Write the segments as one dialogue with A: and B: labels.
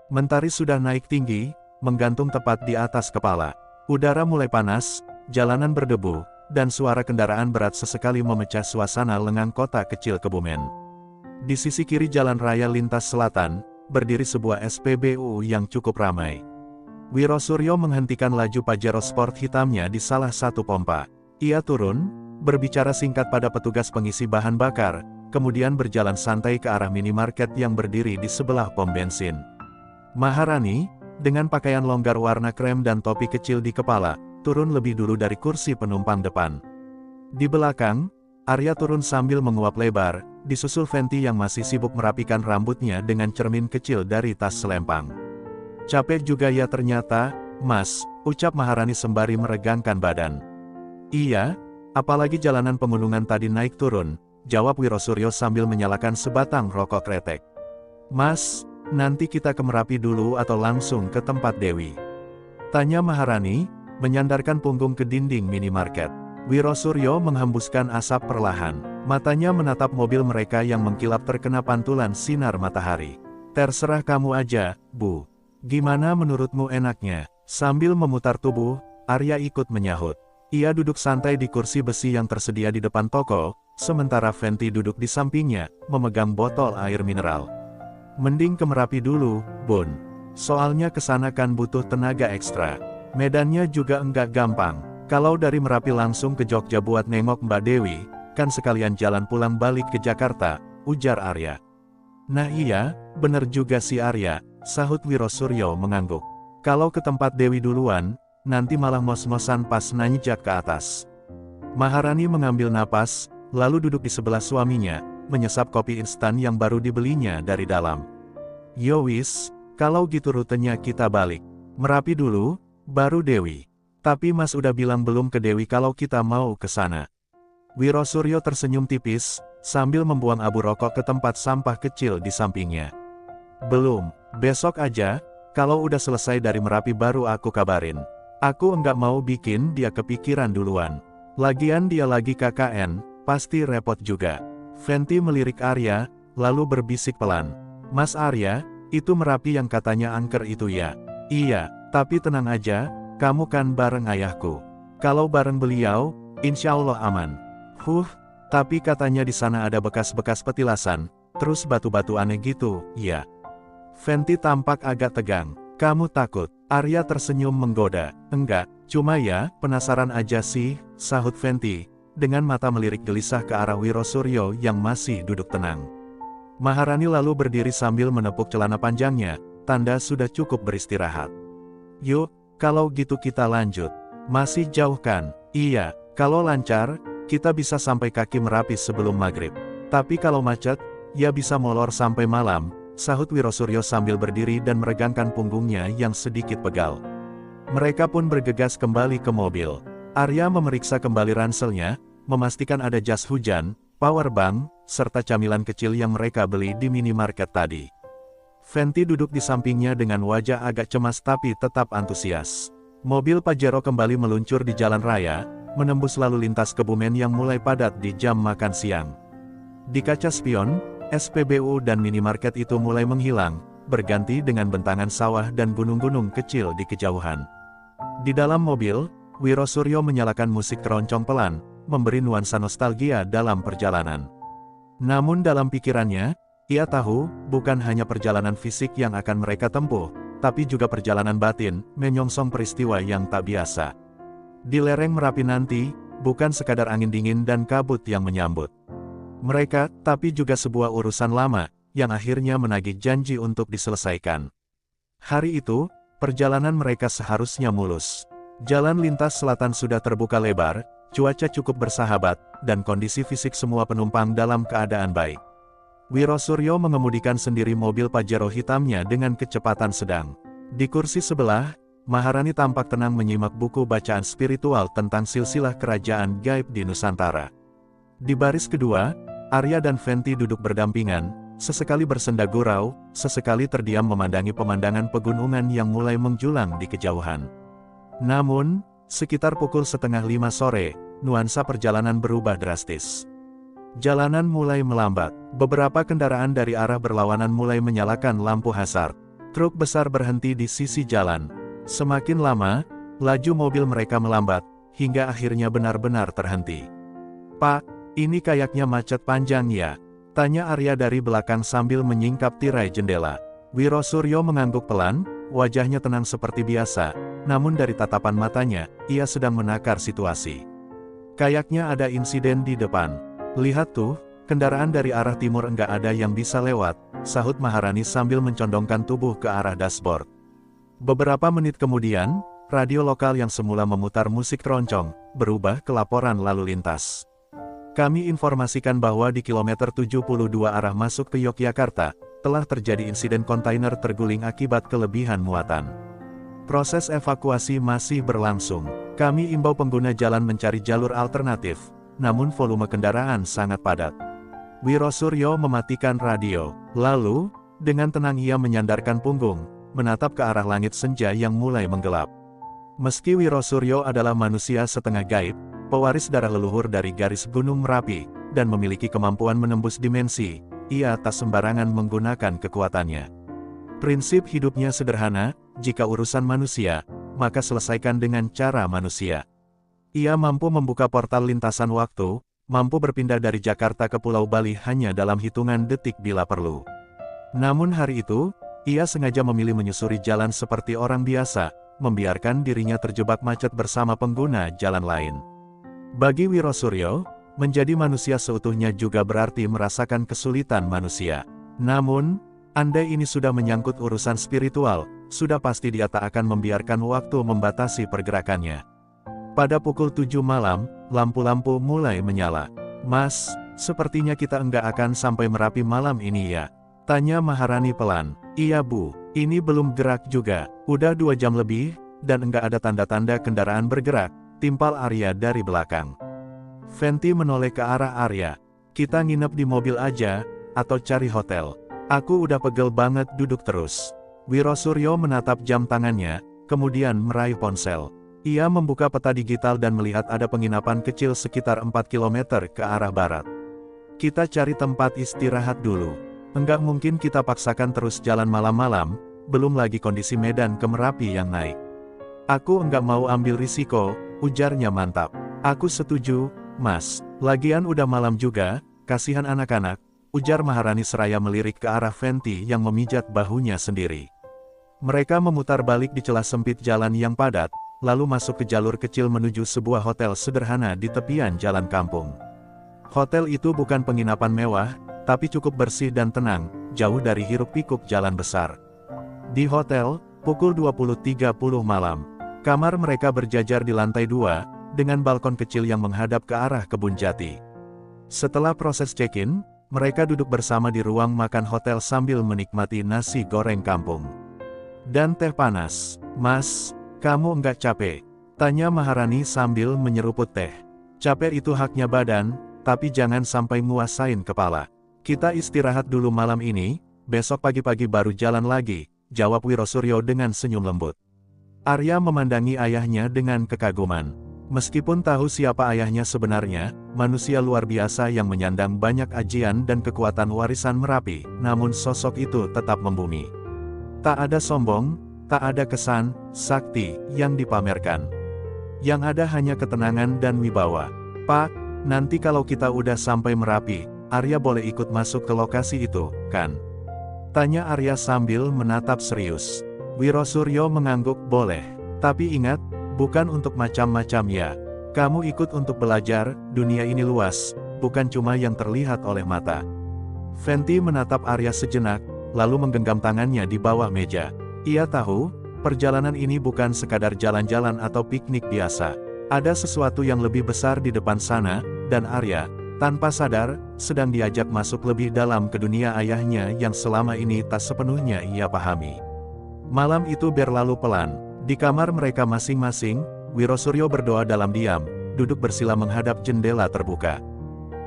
A: Mentari sudah naik tinggi, menggantung tepat di atas kepala. Udara mulai panas, jalanan berdebu, dan suara kendaraan berat sesekali memecah suasana lengang kota kecil Kebumen. Di sisi kiri jalan raya lintas selatan, berdiri sebuah SPBU yang cukup ramai. Wiro Suryo menghentikan laju Pajero Sport hitamnya di salah satu pompa. Ia turun, berbicara singkat pada petugas pengisi bahan bakar, kemudian berjalan santai ke arah minimarket yang berdiri di sebelah pom bensin. Maharani, dengan pakaian longgar warna krem dan topi kecil di kepala, turun lebih dulu dari kursi penumpang depan. Di belakang, Arya turun sambil menguap lebar, disusul Fenty yang masih sibuk merapikan rambutnya dengan cermin kecil dari tas selempang. "Capek juga ya ternyata, Mas," ucap Maharani sembari meregangkan badan. "Iya, apalagi jalanan pegunungan tadi naik turun," jawab Wiro Suryo sambil menyalakan sebatang rokok kretek. "Mas, nanti kita ke Merapi dulu atau langsung ke tempat Dewi?" tanya Maharani, menyandarkan punggung ke dinding minimarket. Wiro Suryo menghembuskan asap perlahan. Matanya menatap mobil mereka yang mengkilap terkena pantulan sinar matahari. "Terserah kamu aja, Bu. Gimana menurutmu enaknya?" Sambil memutar tubuh, Arya ikut menyahut. Ia duduk santai di kursi besi yang tersedia di depan toko, sementara Fenty duduk di sampingnya, memegang botol air mineral. "Mending ke Merapi dulu, Bun. Soalnya kesana kan butuh tenaga ekstra. Medannya juga enggak gampang. Kalau dari Merapi langsung ke Jogja buat nengok Mbak Dewi, kan sekalian jalan pulang balik ke Jakarta," ujar Arya. "Nah iya, bener juga si Arya," sahut Wiro Suryo mengangguk. "Kalau ke tempat Dewi duluan, nanti malah ngos-ngosan pas nanjak ke atas." Maharani mengambil napas, lalu duduk di sebelah suaminya, menyesap kopi instan yang baru dibelinya dari dalam. "Yowis, kalau gitu rutenya kita balik Merapi dulu, baru Dewi. Tapi Mas udah bilang belum ke Dewi kalau kita mau ke sana?" Wiro Suryo tersenyum tipis, sambil membuang abu rokok ke tempat sampah kecil di sampingnya. "Belum, besok aja, kalau udah selesai dari Merapi baru aku kabarin. Aku enggak mau bikin dia kepikiran duluan. Lagian dia lagi KKN, pasti repot juga." Fenty melirik Arya, lalu berbisik pelan. "Mas Arya, itu Merapi yang katanya angker itu ya?" "Iya, tapi tenang aja, kamu kan bareng ayahku. Kalau bareng beliau, insya Allah aman." Tapi katanya di sana ada bekas-bekas petilasan, terus batu-batu aneh gitu, ya?" Fenty tampak agak tegang. "Kamu takut?" Arya tersenyum menggoda. "Enggak, cuma ya, penasaran aja sih," sahut Fenty, dengan mata melirik gelisah ke arah Wiro Suryo yang masih duduk tenang. Maharani lalu berdiri sambil menepuk celana panjangnya, tanda sudah cukup beristirahat. "Yuk, kalau gitu kita lanjut. Masih jauh kan?" "Iya, kalau lancar, kita bisa sampai kaki Merapi sebelum maghrib. Tapi kalau macet, ya bisa molor sampai malam," sahut Wiro Suryo sambil berdiri dan meregangkan punggungnya yang sedikit pegal. Mereka pun bergegas kembali ke mobil. Arya memeriksa kembali ranselnya, memastikan ada jas hujan, power bank, serta camilan kecil yang mereka beli di minimarket tadi. Fenty duduk di sampingnya dengan wajah agak cemas tapi tetap antusias. Mobil Pajero kembali meluncur di jalan raya, menembus lalu lintas Kebumen yang mulai padat di jam makan siang. Di kaca spion, SPBU dan minimarket itu mulai menghilang, berganti dengan bentangan sawah dan gunung-gunung kecil di kejauhan. Di dalam mobil, Wiro Suryo menyalakan musik keroncong pelan, memberi nuansa nostalgia dalam perjalanan. Namun dalam pikirannya, ia tahu, bukan hanya perjalanan fisik yang akan mereka tempuh, tapi juga perjalanan batin, menyongsong peristiwa yang tak biasa. Di lereng Merapi nanti, bukan sekadar angin dingin dan kabut yang menyambut mereka, tapi juga sebuah urusan lama, yang akhirnya menagih janji untuk diselesaikan. Hari itu, perjalanan mereka seharusnya mulus. Jalan lintas selatan sudah terbuka lebar, cuaca cukup bersahabat, dan kondisi fisik semua penumpang dalam keadaan baik. Wiro Suryo mengemudikan sendiri mobil Pajero hitamnya dengan kecepatan sedang. Di kursi sebelah, Maharani tampak tenang menyimak buku bacaan spiritual tentang silsilah kerajaan gaib di Nusantara. Di baris kedua, Arya dan Fenty duduk berdampingan, sesekali bersenda gurau, sesekali terdiam memandangi pemandangan pegunungan yang mulai menjulang di kejauhan. Namun, sekitar pukul 4:30 sore, nuansa perjalanan berubah drastis. Jalanan mulai melambat, beberapa kendaraan dari arah berlawanan mulai menyalakan lampu hazard. Truk besar berhenti di sisi jalan. Semakin lama, laju mobil mereka melambat, hingga akhirnya benar-benar terhenti. "Pak, ini kayaknya macet panjang ya?" tanya Arya dari belakang sambil menyingkap tirai jendela. Wiro Suryo mengangguk pelan, wajahnya tenang seperti biasa, namun dari tatapan matanya, ia sedang menakar situasi. "Kayaknya ada insiden di depan. Lihat tuh, kendaraan dari arah timur enggak ada yang bisa lewat," sahut Maharani sambil mencondongkan tubuh ke arah dashboard. Beberapa menit kemudian, radio lokal yang semula memutar musik keroncong, berubah ke laporan lalu lintas. "Kami informasikan bahwa di kilometer 72 arah masuk ke Yogyakarta, telah terjadi insiden kontainer terguling akibat kelebihan muatan. Proses evakuasi masih berlangsung. Kami imbau pengguna jalan mencari jalur alternatif, namun volume kendaraan sangat padat." Wiro Suryo mematikan radio, lalu, dengan tenang ia menyandarkan punggung, menatap ke arah langit senja yang mulai menggelap. Meski Wiro Suryo adalah manusia setengah gaib, pewaris darah leluhur dari garis Gunung Merapi, dan memiliki kemampuan menembus dimensi, ia tak sembarangan menggunakan kekuatannya. Prinsip hidupnya sederhana, jika urusan manusia, maka selesaikan dengan cara manusia. Ia mampu membuka portal lintasan waktu, mampu berpindah dari Jakarta ke Pulau Bali hanya dalam hitungan detik bila perlu. Namun hari itu, ia sengaja memilih menyusuri jalan seperti orang biasa, membiarkan dirinya terjebak macet bersama pengguna jalan lain. Bagi Wiro Suryo, menjadi manusia seutuhnya juga berarti merasakan kesulitan manusia. Namun, andai ini sudah menyangkut urusan spiritual, sudah pasti dia tak akan membiarkan waktu membatasi pergerakannya. Pada pukul 7 malam, lampu-lampu mulai menyala. "Mas, sepertinya kita enggak akan sampai Merapi malam ini ya?" tanya Maharani pelan. "Iya Bu, ini belum gerak juga, udah 2 jam lebih, dan enggak ada tanda-tanda kendaraan bergerak," timpal Arya dari belakang. Fenty menoleh ke arah Arya. "Kita nginep di mobil aja, atau cari hotel. Aku udah pegel banget duduk terus." Wiro Suryo menatap jam tangannya, kemudian meraih ponsel. Ia membuka peta digital dan melihat ada penginapan kecil sekitar 4 km ke arah barat. "Kita cari tempat istirahat dulu. Enggak mungkin kita paksakan terus jalan malam-malam, belum lagi kondisi medan ke Merapi yang naik." "Aku enggak mau ambil risiko," ujarnya mantap. "Aku setuju, Mas. Lagian udah malam juga, kasihan anak-anak," ujar Maharani seraya melirik ke arah Fenty yang memijat bahunya sendiri. Mereka memutar balik di celah sempit jalan yang padat, lalu masuk ke jalur kecil menuju sebuah hotel sederhana di tepian jalan kampung. Hotel itu bukan penginapan mewah, tapi cukup bersih dan tenang, jauh dari hiruk-pikuk jalan besar. Di hotel, pukul 20.30 malam, kamar mereka berjajar di lantai 2, dengan balkon kecil yang menghadap ke arah kebun jati. Setelah proses check-in, mereka duduk bersama di ruang makan hotel sambil menikmati nasi goreng kampung dan teh panas. "Mas, kamu enggak capek?" tanya Maharani sambil menyeruput teh. "Capek itu haknya badan, tapi jangan sampai nguasain kepala. Kita istirahat dulu malam ini, besok pagi-pagi baru jalan lagi," jawab Wiro Suryo dengan senyum lembut. Arya memandangi ayahnya dengan kekaguman. Meskipun tahu siapa ayahnya sebenarnya, manusia luar biasa yang menyandang banyak ajian dan kekuatan warisan Merapi, namun sosok itu tetap membumi. Tak ada sombong, tak ada kesan, sakti, yang dipamerkan. Yang ada hanya ketenangan dan wibawa. "Pak, nanti kalau kita udah sampai Merapi, Arya boleh ikut masuk ke lokasi itu, kan?" tanya Arya sambil menatap serius. Wiro Suryo mengangguk, "Boleh. Tapi ingat, bukan untuk macam-macam ya. Kamu ikut untuk belajar, dunia ini luas, bukan cuma yang terlihat oleh mata." Fenty menatap Arya sejenak, lalu menggenggam tangannya di bawah meja. Ia tahu, perjalanan ini bukan sekadar jalan-jalan atau piknik biasa. Ada sesuatu yang lebih besar di depan sana, dan Arya, tanpa sadar, sedang diajak masuk lebih dalam ke dunia ayahnya yang selama ini tak sepenuhnya ia pahami. Malam itu berlalu pelan. Di kamar mereka masing-masing, Wiro Suryo berdoa dalam diam, duduk bersila menghadap jendela terbuka.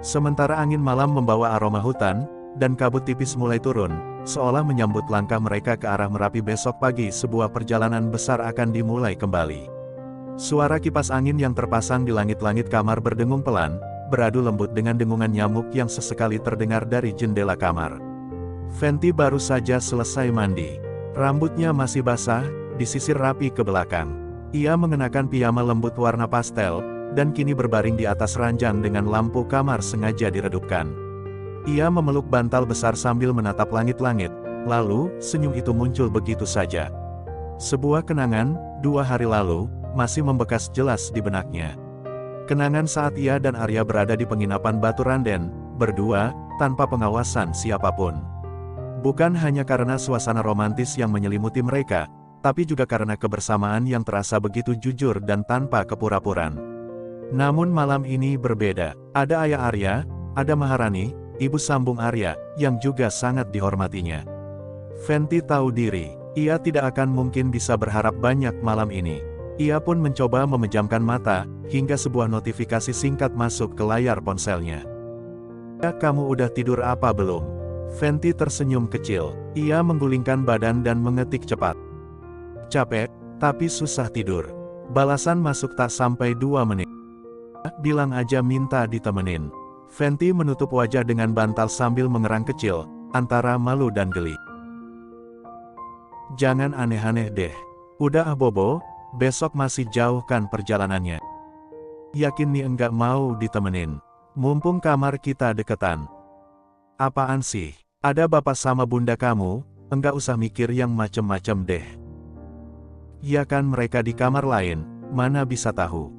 A: Sementara angin malam membawa aroma hutan, dan kabut tipis mulai turun, seolah menyambut langkah mereka ke arah Merapi besok pagi. Sebuah perjalanan besar akan dimulai kembali. Suara kipas angin yang terpasang di langit-langit kamar berdengung pelan, beradu lembut dengan dengungan nyamuk yang sesekali terdengar dari jendela kamar. Fenty baru saja selesai mandi. Rambutnya masih basah, disisir rapi ke belakang. Ia mengenakan piyama lembut warna pastel, dan kini berbaring di atas ranjang dengan lampu kamar sengaja diredupkan. Ia memeluk bantal besar sambil menatap langit-langit, lalu, senyum itu muncul begitu saja. Sebuah kenangan, 2 hari lalu, masih membekas jelas di benaknya. Kenangan saat ia dan Arya berada di penginapan Batu Randen, berdua, tanpa pengawasan siapapun. Bukan hanya karena suasana romantis yang menyelimuti mereka, tapi juga karena kebersamaan yang terasa begitu jujur dan tanpa kepura-puraan. Namun malam ini berbeda. Ada ayah Arya, ada Maharani, ibu sambung Arya, yang juga sangat dihormatinya. Fenty tahu diri, ia tidak akan mungkin bisa berharap banyak malam ini. Ia pun mencoba memejamkan mata, hingga sebuah notifikasi singkat masuk ke layar ponselnya. "Ya, kamu udah tidur apa belum?" Fenty tersenyum kecil. Ia menggulingkan badan dan mengetik cepat. "Capek, tapi susah tidur." Balasan masuk tak sampai 2 menit. "Bilang aja minta ditemenin." Fenty menutup wajah dengan bantal sambil mengerang kecil, antara malu dan geli. "Jangan aneh-aneh deh. Udah Bobo, besok masih jauh kan perjalanannya. Yakin nih enggak mau ditemenin? Mumpung kamar kita deketan." "Apaan sih? Ada bapak sama bunda kamu, enggak usah mikir yang macem-macem deh." "Ya kan mereka di kamar lain, mana bisa tahu."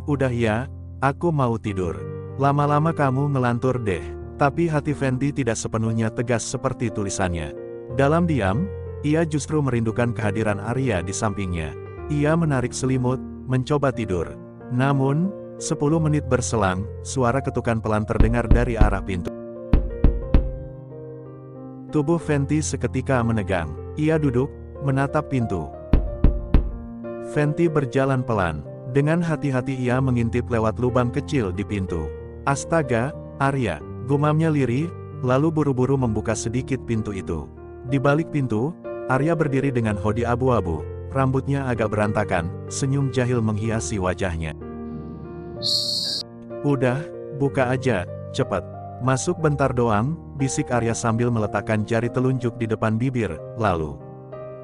A: "Udah ya, aku mau tidur. Lama-lama kamu ngelantur deh." Tapi hati Fenty tidak sepenuhnya tegas seperti tulisannya. Dalam diam, ia justru merindukan kehadiran Arya di sampingnya. Ia menarik selimut, mencoba tidur. Namun, 10 menit berselang, suara ketukan pelan terdengar dari arah pintu. Tubuh Fenty seketika menegang. Ia duduk, menatap pintu. Fenty berjalan pelan. Dengan hati-hati ia mengintip lewat lubang kecil di pintu. "Astaga, Arya," gumamnya lirih, lalu buru-buru membuka sedikit pintu itu. Di balik pintu, Arya berdiri dengan hoodie abu-abu, rambutnya agak berantakan, senyum jahil menghiasi wajahnya. "Udah, buka aja, cepet. Masuk bentar doang," bisik Arya sambil meletakkan jari telunjuk di depan bibir, lalu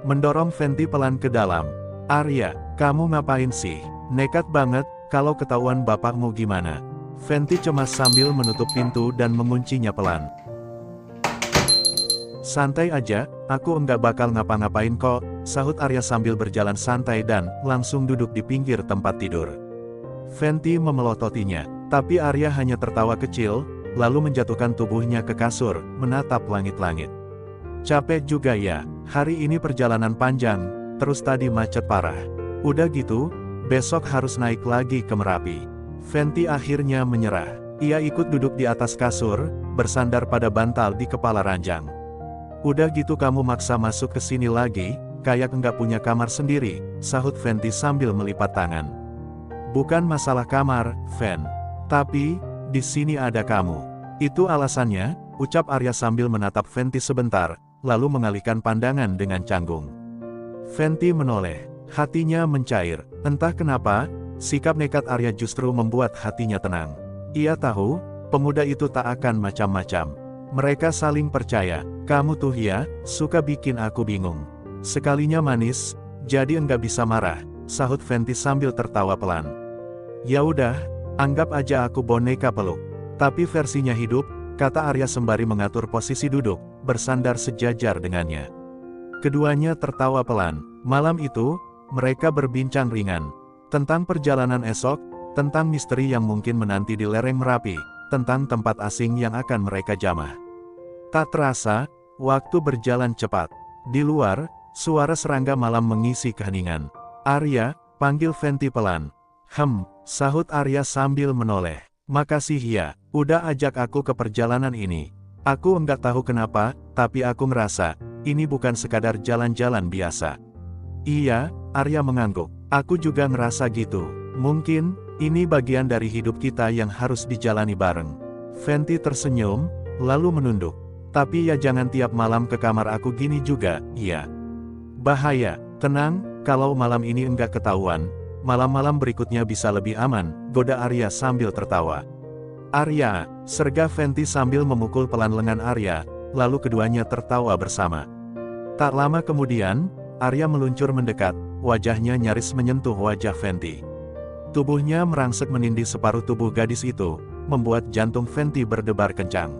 A: mendorong Fenty pelan ke dalam. "Arya, kamu ngapain sih? Nekat banget, kalau ketahuan bapakmu gimana?" Fenty cemas sambil menutup pintu dan menguncinya pelan. "Santai aja, aku enggak bakal ngapa-ngapain kok," sahut Arya sambil berjalan santai dan langsung duduk di pinggir tempat tidur. Fenty memelototinya, tapi Arya hanya tertawa kecil, lalu menjatuhkan tubuhnya ke kasur, menatap langit-langit. "Capek juga ya, hari ini perjalanan panjang, terus tadi macet parah. Udah gitu, besok harus naik lagi ke Merapi." Fenty akhirnya menyerah. Ia ikut duduk di atas kasur, bersandar pada bantal di kepala ranjang. "Udah gitu kamu maksa masuk ke sini lagi, kayak enggak punya kamar sendiri," sahut Fenty sambil melipat tangan. "Bukan masalah kamar, Fen. Tapi, di sini ada kamu. Itu alasannya," ucap Arya sambil menatap Fenty sebentar, lalu mengalihkan pandangan dengan canggung. Fenty menoleh. Hatinya mencair. Entah kenapa, sikap nekat Arya justru membuat hatinya tenang. Ia tahu, pemuda itu tak akan macam-macam. Mereka saling percaya. "Kamu tuh ya, suka bikin aku bingung. Sekalinya manis, jadi enggak bisa marah," sahut Fenty sambil tertawa pelan. "Ya udah, anggap aja aku boneka peluk. Tapi versinya hidup," kata Arya sembari mengatur posisi duduk, bersandar sejajar dengannya. Keduanya tertawa pelan. Malam itu, mereka berbincang ringan. Tentang perjalanan esok, tentang misteri yang mungkin menanti di lereng Merapi, tentang tempat asing yang akan mereka jamah. Tak terasa, waktu berjalan cepat. Di luar, suara serangga malam mengisi keheningan. "Arya," panggil Fenty pelan. Sahut Arya sambil menoleh. "Makasih ya, udah ajak aku ke perjalanan ini. Aku enggak tahu kenapa, tapi aku ngerasa, ini bukan sekadar jalan-jalan biasa." "Iya," Arya mengangguk. "Aku juga ngerasa gitu. Mungkin, ini bagian dari hidup kita yang harus dijalani bareng." Fenty tersenyum, lalu menunduk. "Tapi ya jangan tiap malam ke kamar aku gini juga, iya. Bahaya." "Tenang, kalau malam ini enggak ketahuan, malam-malam berikutnya bisa lebih aman," goda Arya sambil tertawa. "Arya," serga Fenty sambil memukul pelan lengan Arya, lalu keduanya tertawa bersama. Tak lama kemudian, Arya meluncur mendekat, wajahnya nyaris menyentuh wajah Fenty. Tubuhnya merangsek menindih separuh tubuh gadis itu, membuat jantung Fenty berdebar kencang.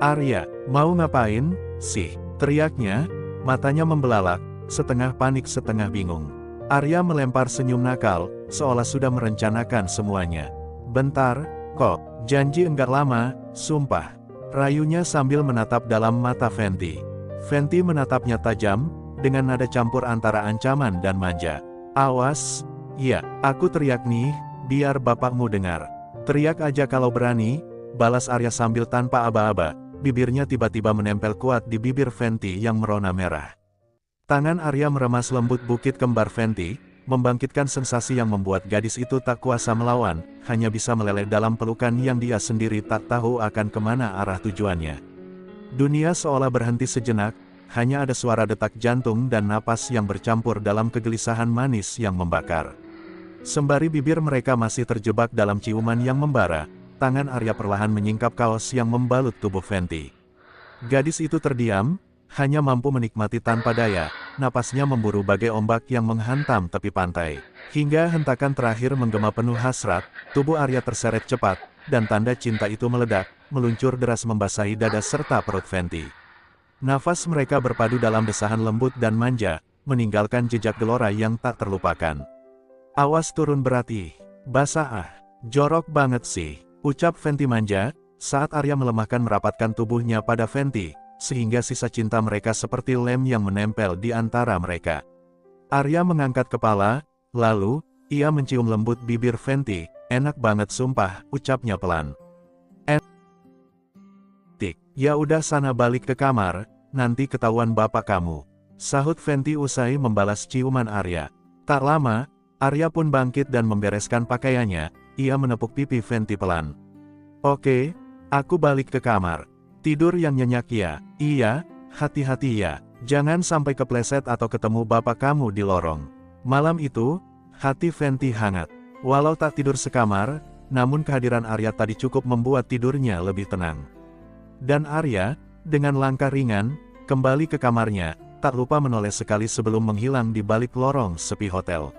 A: "Arya, mau ngapain, sih?" teriaknya, matanya membelalak, setengah panik setengah bingung. Arya melempar senyum nakal, seolah sudah merencanakan semuanya. "Bentar, kok, janji enggak lama, sumpah," rayunya sambil menatap dalam mata Fenty. Fenty menatapnya tajam, dengan nada campur antara ancaman dan manja. "Awas, ya, aku teriak nih, biar bapakmu dengar. Teriak aja kalau berani," balas Arya sambil tanpa aba-aba, bibirnya tiba-tiba menempel kuat di bibir Fenty yang merona merah. Tangan Arya meremas lembut bukit kembar Fenty, membangkitkan sensasi yang membuat gadis itu tak kuasa melawan, hanya bisa meleleh dalam pelukan yang dia sendiri tak tahu akan kemana arah tujuannya. Dunia seolah berhenti sejenak, hanya ada suara detak jantung dan napas yang bercampur dalam kegelisahan manis yang membakar. Sembari bibir mereka masih terjebak dalam ciuman yang membara, tangan Arya perlahan menyingkap kaos yang membalut tubuh Fenty. Gadis itu terdiam, hanya mampu menikmati tanpa daya, napasnya memburu bagai ombak yang menghantam tepi pantai. Hingga hentakan terakhir menggema penuh hasrat, tubuh Arya terseret cepat, dan tanda cinta itu meledak, meluncur deras membasahi dada serta perut Fenty. Nafas mereka berpadu dalam desahan lembut dan manja, meninggalkan jejak gelora yang tak terlupakan. "Awas turun berarti, basah jorok banget sih," ucap Fenty manja, saat Arya melemahkan merapatkan tubuhnya pada Fenty, sehingga sisa cinta mereka seperti lem yang menempel di antara mereka. Arya mengangkat kepala, lalu, ia mencium lembut bibir Fenty. "Enak banget sumpah," ucapnya pelan. "Ya udah sana balik ke kamar, nanti ketahuan bapak kamu," sahut Fenty usai membalas ciuman Arya. Tak lama, Arya pun bangkit dan membereskan pakaiannya, ia menepuk pipi Fenty pelan. "Oke, aku balik ke kamar. Tidur yang nyenyak ya." "Iya, hati-hati ya, jangan sampai kepleset atau ketemu bapak kamu di lorong." Malam itu, hati Fenty hangat. Walau tak tidur sekamar, namun kehadiran Arya tadi cukup membuat tidurnya lebih tenang. Dan Arya, dengan langkah ringan, kembali ke kamarnya, tak lupa menoleh sekali sebelum menghilang di balik lorong sepi hotel.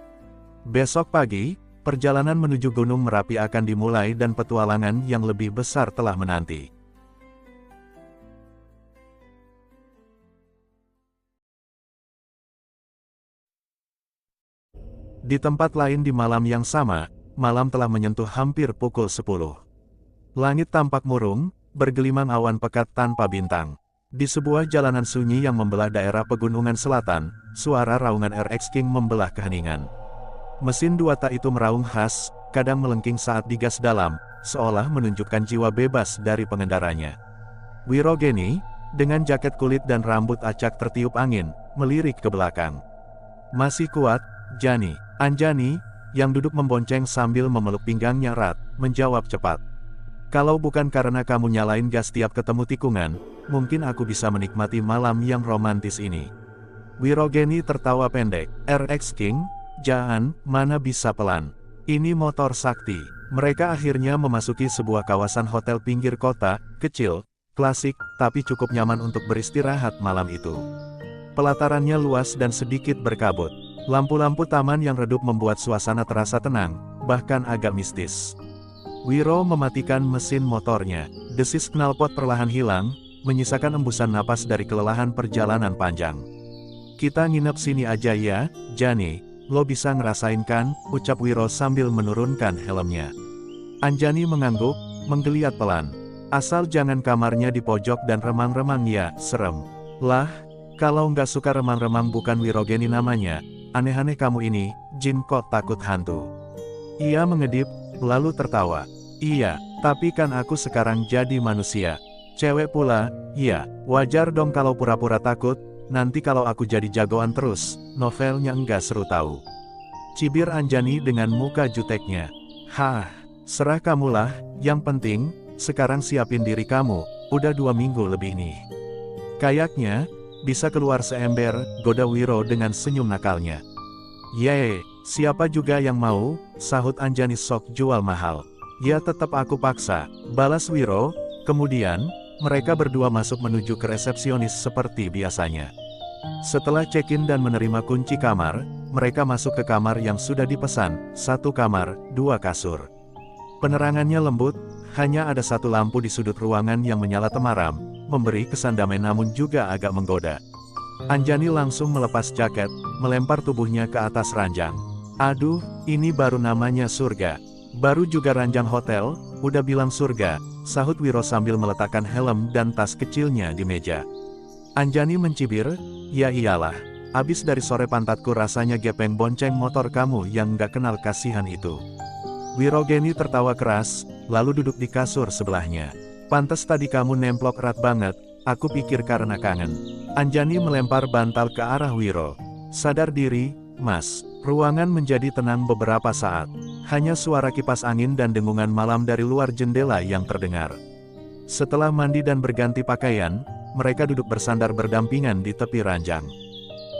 A: Besok pagi, perjalanan menuju Gunung Merapi akan dimulai dan petualangan yang lebih besar telah menanti. Di tempat lain di malam yang sama, malam telah menyentuh hampir pukul 10. Langit tampak murung, bergelimang awan pekat tanpa bintang. Di sebuah jalanan sunyi yang membelah daerah pegunungan selatan, suara raungan RX King membelah keheningan. Mesin dua tak itu meraung khas, kadang melengking saat digas dalam, seolah menunjukkan jiwa bebas dari pengendaranya. Wirogeni, dengan jaket kulit dan rambut acak tertiup angin, melirik ke belakang. "Masih kuat, Jani?" Anjani, yang duduk membonceng sambil memeluk pinggangnya erat, menjawab cepat. "Kalau bukan karena kamu nyalain gas tiap ketemu tikungan, mungkin aku bisa menikmati malam yang romantis ini." Wirogeni tertawa pendek. "RX King? Jangan, mana bisa pelan. Ini motor sakti." Mereka akhirnya memasuki sebuah kawasan hotel pinggir kota, kecil, klasik, tapi cukup nyaman untuk beristirahat malam itu. Pelatarannya luas dan sedikit berkabut. Lampu-lampu taman yang redup membuat suasana terasa tenang, bahkan agak mistis. Wiro mematikan mesin motornya. Desis knalpot perlahan hilang, menyisakan embusan napas dari kelelahan perjalanan panjang. "Kita nginep sini aja ya, Jani, lo bisa ngerasain kan?" ucap Wiro sambil menurunkan helmnya. Anjani mengangguk, menggeliat pelan. "Asal jangan kamarnya di pojok dan remang-remang ya, serem." "Lah, kalau nggak suka remang-remang bukan Wirogeni namanya. Aneh-aneh kamu ini, jin kok takut hantu?" Ia mengedip, lalu tertawa. "Iya, tapi kan aku sekarang jadi manusia. Cewek pula, ya, wajar dong kalau pura-pura takut, nanti kalau aku jadi jagoan terus, novelnya enggak seru tahu." Cibir Anjani dengan muka juteknya. "Hah, serah kamulah, yang penting, sekarang siapin diri kamu, udah 2 minggu lebih nih. Kayaknya bisa keluar seember," goda Wiro dengan senyum nakalnya. "Yeay, siapa juga yang mau," sahut Anjani sok jual mahal. "Ya tetap aku paksa," balas Wiro. Kemudian, mereka berdua masuk menuju ke resepsionis seperti biasanya. Setelah check-in dan menerima kunci kamar, mereka masuk ke kamar yang sudah dipesan, 1 kamar, 2 kasur. Penerangannya lembut, hanya ada 1 lampu di sudut ruangan yang menyala temaram, memberi kesan damai namun juga agak menggoda. Anjani langsung melepas jaket, melempar tubuhnya ke atas ranjang. Aduh, ini baru namanya surga. Baru juga ranjang hotel, udah bilang surga, sahut Wiro sambil meletakkan helm dan tas kecilnya di meja. Anjani mencibir, ya iyalah, abis dari sore pantatku rasanya gepeng bonceng motor kamu yang gak kenal kasihan itu. Wirogeni tertawa keras, lalu duduk di kasur sebelahnya. Pantes tadi kamu nemplok erat banget, aku pikir karena kangen. Anjani melempar bantal ke arah Wiro. Sadar diri, Mas. Ruangan menjadi tenang beberapa saat. Hanya suara kipas angin dan dengungan malam dari luar jendela yang terdengar. Setelah mandi dan berganti pakaian, mereka duduk bersandar berdampingan di tepi ranjang.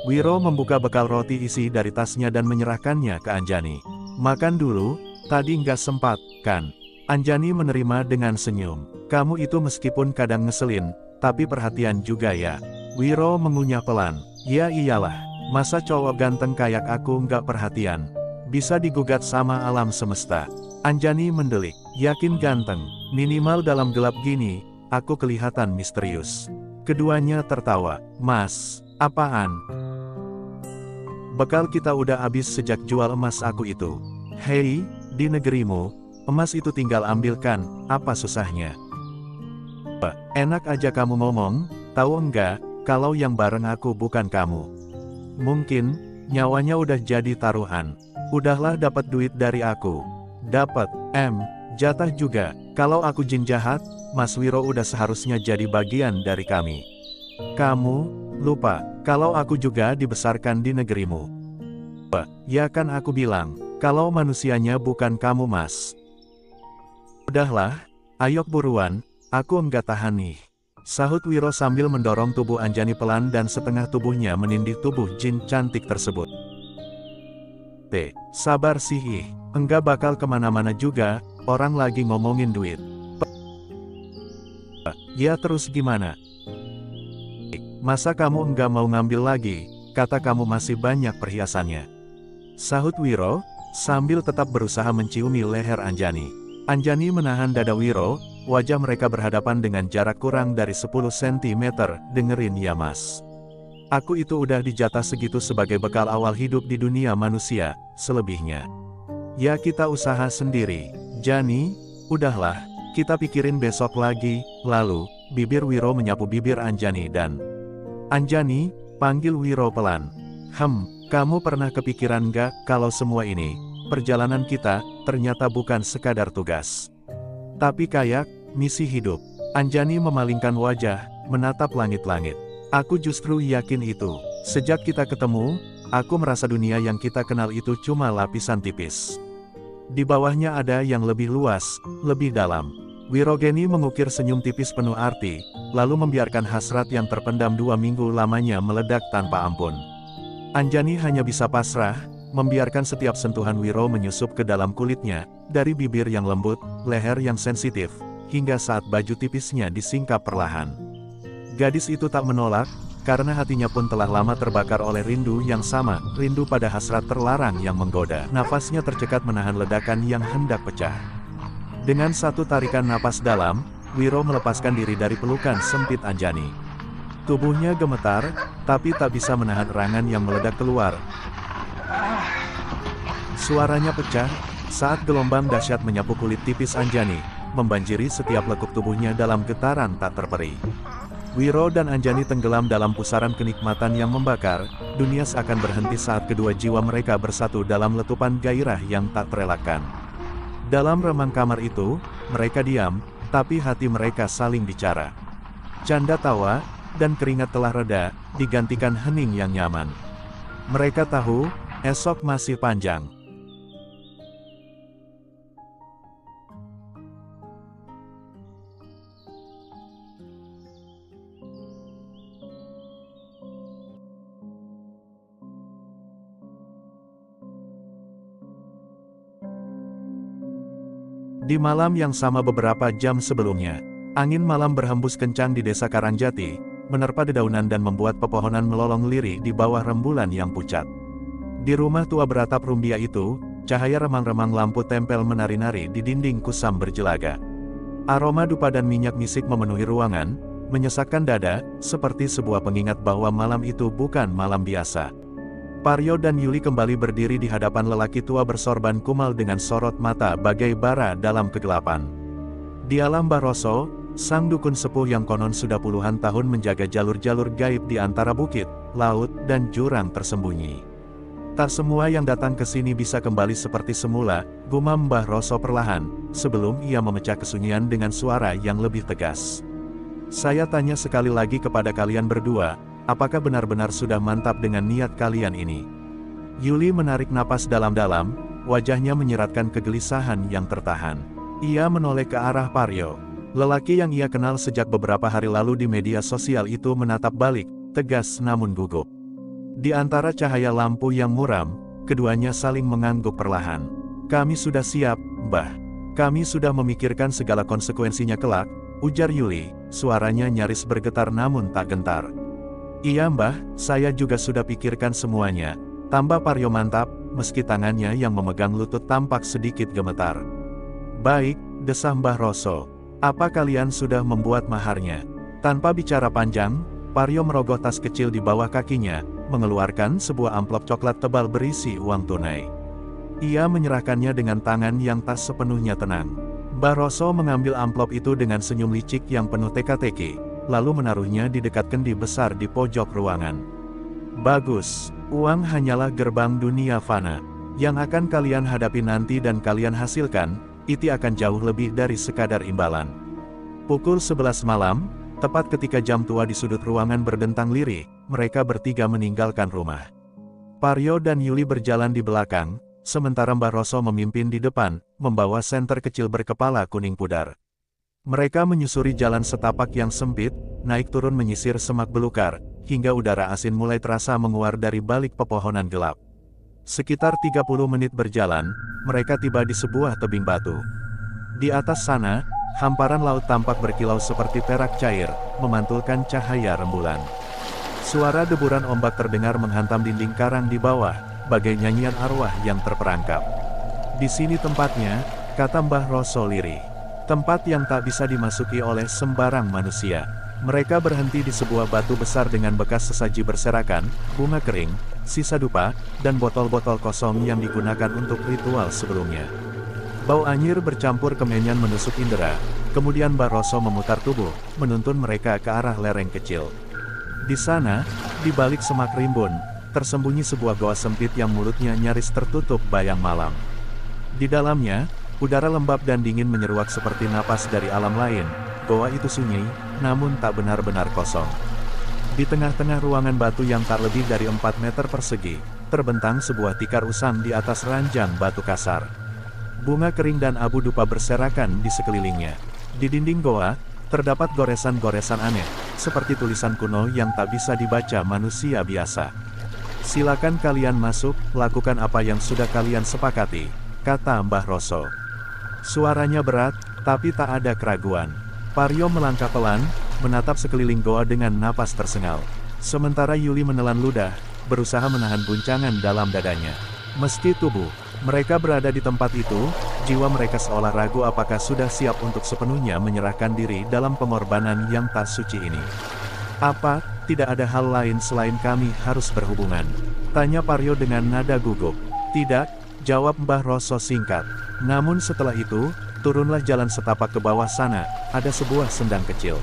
A: Wiro membuka bekal roti isi dari tasnya dan menyerahkannya ke Anjani. Makan dulu, tadi nggak sempat, kan? Anjani menerima dengan senyum. Kamu itu meskipun kadang ngeselin, tapi perhatian juga ya. Wiro mengunyah pelan. Ya iyalah. Masa cowok ganteng kayak aku nggak perhatian? Bisa digugat sama alam semesta. Anjani mendelik. Yakin ganteng? Minimal dalam gelap gini, aku kelihatan misterius. Keduanya tertawa. Mas, apaan? Bekal kita udah habis sejak jual emas aku itu. Hei, di negerimu, emas itu tinggal ambilkan, apa susahnya? Enak aja kamu ngomong, tahu enggak, kalau yang bareng aku bukan kamu. Mungkin, nyawanya udah jadi taruhan. Udahlah dapat duit dari aku. Dapat, jatah juga. Kalau aku jin jahat, Mas Wiro udah seharusnya jadi bagian dari kami. Kamu, lupa, kalau aku juga dibesarkan di negerimu. Ya kan aku bilang, kalau manusianya bukan kamu Mas. Udahlah, ayo buruan, aku enggak tahan nih. Sahut Wiro sambil mendorong tubuh Anjani pelan dan setengah tubuhnya menindih tubuh jin cantik tersebut. Sabar sih enggak bakal kemana-mana juga, orang lagi ngomongin duit. Ya terus gimana? Masa kamu enggak mau ngambil lagi, kata kamu masih banyak perhiasannya. Sahut Wiro, sambil tetap berusaha menciumi leher Anjani. Anjani menahan dada Wiro. Wajah mereka berhadapan dengan jarak kurang dari 10 cm, dengerin ya Mas. Aku itu udah dijatah segitu sebagai bekal awal hidup di dunia manusia, selebihnya. Ya kita usaha sendiri. Jani, udahlah, kita pikirin besok lagi, lalu, bibir Wiro menyapu bibir Anjani dan... Anjani, panggil Wiro pelan. Kamu pernah kepikiran gak, kalau semua ini, perjalanan kita, ternyata bukan sekadar tugas. Tapi kayak, misi hidup. Anjani memalingkan wajah, menatap langit-langit. Aku justru yakin itu. Sejak kita ketemu, aku merasa dunia yang kita kenal itu cuma lapisan tipis. Di bawahnya ada yang lebih luas, lebih dalam. Wirogeni mengukir senyum tipis penuh arti, lalu membiarkan hasrat yang terpendam 2 minggu lamanya meledak tanpa ampun. Anjani hanya bisa pasrah, membiarkan setiap sentuhan Wiro menyusup ke dalam kulitnya, dari bibir yang lembut, leher yang sensitif, hingga saat baju tipisnya disingkap perlahan. Gadis itu tak menolak, karena hatinya pun telah lama terbakar oleh rindu yang sama, rindu pada hasrat terlarang yang menggoda. Nafasnya tercekat menahan ledakan yang hendak pecah. Dengan satu tarikan napas dalam, Wiro melepaskan diri dari pelukan sempit Anjani. Tubuhnya gemetar, tapi tak bisa menahan erangan yang meledak keluar. Suaranya pecah, saat gelombang dahsyat menyapu kulit tipis Anjani, membanjiri setiap lekuk tubuhnya dalam getaran tak terperi. Wiro dan Anjani tenggelam dalam pusaran kenikmatan yang membakar, dunia seakan berhenti saat kedua jiwa mereka bersatu dalam letupan gairah yang tak terelakkan. Dalam remang kamar itu, mereka diam, tapi hati mereka saling bicara. Canda tawa, dan keringat telah reda, digantikan hening yang nyaman. Mereka tahu, esok masih panjang. Di malam yang sama beberapa jam sebelumnya, angin malam berhembus kencang di desa Karangjati, menerpa dedaunan dan membuat pepohonan melolong lirih di bawah rembulan yang pucat. Di rumah tua beratap Rumbia itu, cahaya remang-remang lampu tempel menari-nari di dinding kusam berjelaga. Aroma dupa dan minyak misik memenuhi ruangan, menyesakkan dada, seperti sebuah pengingat bahwa malam itu bukan malam biasa. Paryo dan Yuli kembali berdiri di hadapan lelaki tua bersorban kumal dengan sorot mata bagai bara dalam kegelapan. Di alam Barroso, sang dukun sepuh yang konon sudah puluhan tahun menjaga jalur-jalur gaib di antara bukit, laut, dan jurang tersembunyi. Tak semua yang datang ke sini bisa kembali seperti semula, gumam Mbah Roso perlahan, sebelum ia memecah kesunyian dengan suara yang lebih tegas. Saya tanya sekali lagi kepada kalian berdua, apakah benar-benar sudah mantap dengan niat kalian ini? Yuli menarik napas dalam-dalam, wajahnya menyiratkan kegelisahan yang tertahan. Ia menoleh ke arah Paryo. Lelaki yang ia kenal sejak beberapa hari lalu di media sosial itu menatap balik, tegas namun gugup. Di antara cahaya lampu yang muram, keduanya saling mengangguk perlahan. Kami sudah siap, Mbah. Kami sudah memikirkan segala konsekuensinya kelak, ujar Yuli, suaranya nyaris bergetar namun tak gentar. Iya Mbah, saya juga sudah pikirkan semuanya, tambah Paryo mantap, meski tangannya yang memegang lutut tampak sedikit gemetar. Baik, desah Mbah Roso. Apa kalian sudah membuat maharnya? Tanpa bicara panjang, Paryo merogoh tas kecil di bawah kakinya, mengeluarkan sebuah amplop coklat tebal berisi uang tunai. Ia menyerahkannya dengan tangan yang tak sepenuhnya tenang. Mbah Roso mengambil amplop itu dengan senyum licik yang penuh teka-teki, lalu menaruhnya di dekat kendi besar di pojok ruangan. Bagus, uang hanyalah gerbang dunia fana. Yang akan kalian hadapi nanti dan kalian hasilkan, itu akan jauh lebih dari sekadar imbalan. Pukul 11 malam, tepat ketika jam tua di sudut ruangan berdentang lirih, mereka bertiga meninggalkan rumah. Paryo dan Yuli berjalan di belakang, sementara Mbah Roso memimpin di depan, membawa senter kecil berkepala kuning pudar. Mereka menyusuri jalan setapak yang sempit, naik turun menyisir semak belukar, hingga udara asin mulai terasa menguar dari balik pepohonan gelap. Sekitar 30 menit berjalan, mereka tiba di sebuah tebing batu. Di atas sana, hamparan laut tampak berkilau seperti perak cair, memantulkan cahaya rembulan. Suara deburan ombak terdengar menghantam dinding karang di bawah, bagai nyanyian arwah yang terperangkap. Di sini tempatnya, kata Mbah Roso lirih. Tempat yang tak bisa dimasuki oleh sembarang manusia. Mereka berhenti di sebuah batu besar dengan bekas sesaji berserakan, bunga kering, sisa dupa, dan botol-botol kosong yang digunakan untuk ritual sebelumnya. Bau anyir bercampur kemenyan menusuk indera, kemudian Mbah Roso memutar tubuh, menuntun mereka ke arah lereng kecil. Di sana, di balik semak rimbun, tersembunyi sebuah goa sempit yang mulutnya nyaris tertutup bayang malam. Di dalamnya, udara lembab dan dingin menyeruak seperti napas dari alam lain. Goa itu sunyi, namun tak benar-benar kosong. Di tengah-tengah ruangan batu yang tak lebih dari 4 meter persegi, terbentang sebuah tikar usang di atas ranjang batu kasar. Bunga kering dan abu dupa berserakan di sekelilingnya. Di dinding goa, terdapat goresan-goresan aneh, seperti tulisan kuno yang tak bisa dibaca manusia biasa. Silakan kalian masuk, lakukan apa yang sudah kalian sepakati, kata Mbah Roso. Suaranya berat, tapi tak ada keraguan. Paryo melangkah pelan, menatap sekeliling goa dengan napas tersengal. Sementara Yuli menelan ludah, berusaha menahan guncangan dalam dadanya. Meski tubuh mereka berada di tempat itu, jiwa mereka seolah ragu apakah sudah siap untuk sepenuhnya menyerahkan diri dalam pengorbanan yang tak suci ini. Apa, tidak ada hal lain selain kami harus berhubungan? Tanya Paryo dengan nada gugup. Tidak, jawab Mbah Roso singkat. Namun setelah itu, turunlah jalan setapak ke bawah sana, ada sebuah sendang kecil.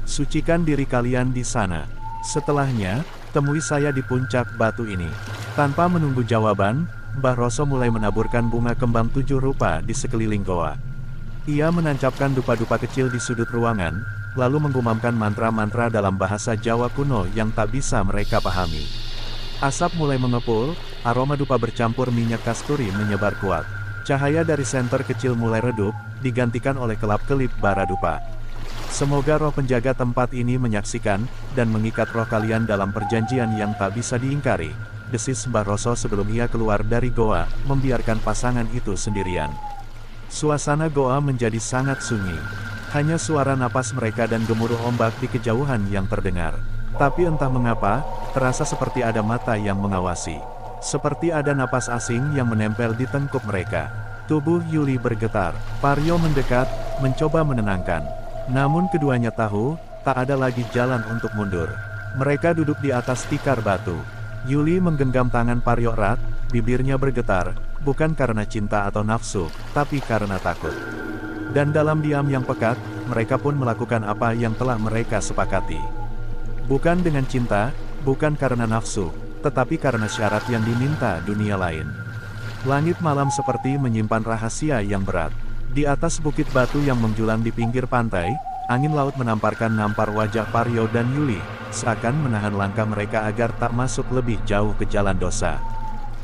A: Sucikan diri kalian di sana. Setelahnya, temui saya di puncak batu ini. Tanpa menunggu jawaban, Mbah Roso mulai menaburkan bunga kembang 7 rupa di sekeliling goa. Ia menancapkan dupa-dupa kecil di sudut ruangan, lalu menggumamkan mantra-mantra dalam bahasa Jawa kuno yang tak bisa mereka pahami. Asap mulai mengepul, aroma dupa bercampur minyak kasturi menyebar kuat. Cahaya dari senter kecil mulai redup, digantikan oleh kelap-kelip bara dupa. Semoga roh penjaga tempat ini menyaksikan, dan mengikat roh kalian dalam perjanjian yang tak bisa diingkari, desis Mbah Roso sebelum ia keluar dari goa, membiarkan pasangan itu sendirian. Suasana goa menjadi sangat sunyi. Hanya suara napas mereka dan gemuruh ombak di kejauhan yang terdengar. Tapi entah mengapa, terasa seperti ada mata yang mengawasi. Seperti ada napas asing yang menempel di tengkuk mereka. Tubuh Yuli bergetar. Paryo mendekat, mencoba menenangkan. Namun keduanya tahu, tak ada lagi jalan untuk mundur. Mereka duduk di atas tikar batu. Yuli menggenggam tangan Paryo erat, bibirnya bergetar, bukan karena cinta atau nafsu, tapi karena takut. Dan dalam diam yang pekat, mereka pun melakukan apa yang telah mereka sepakati. Bukan dengan cinta, bukan karena nafsu, tetapi karena syarat yang diminta dunia lain. Langit malam seperti menyimpan rahasia yang berat. Di atas bukit batu yang menjulang di pinggir pantai, angin laut nampar wajah Paryo dan Yuli, seakan menahan langkah mereka agar tak masuk lebih jauh ke jalan dosa.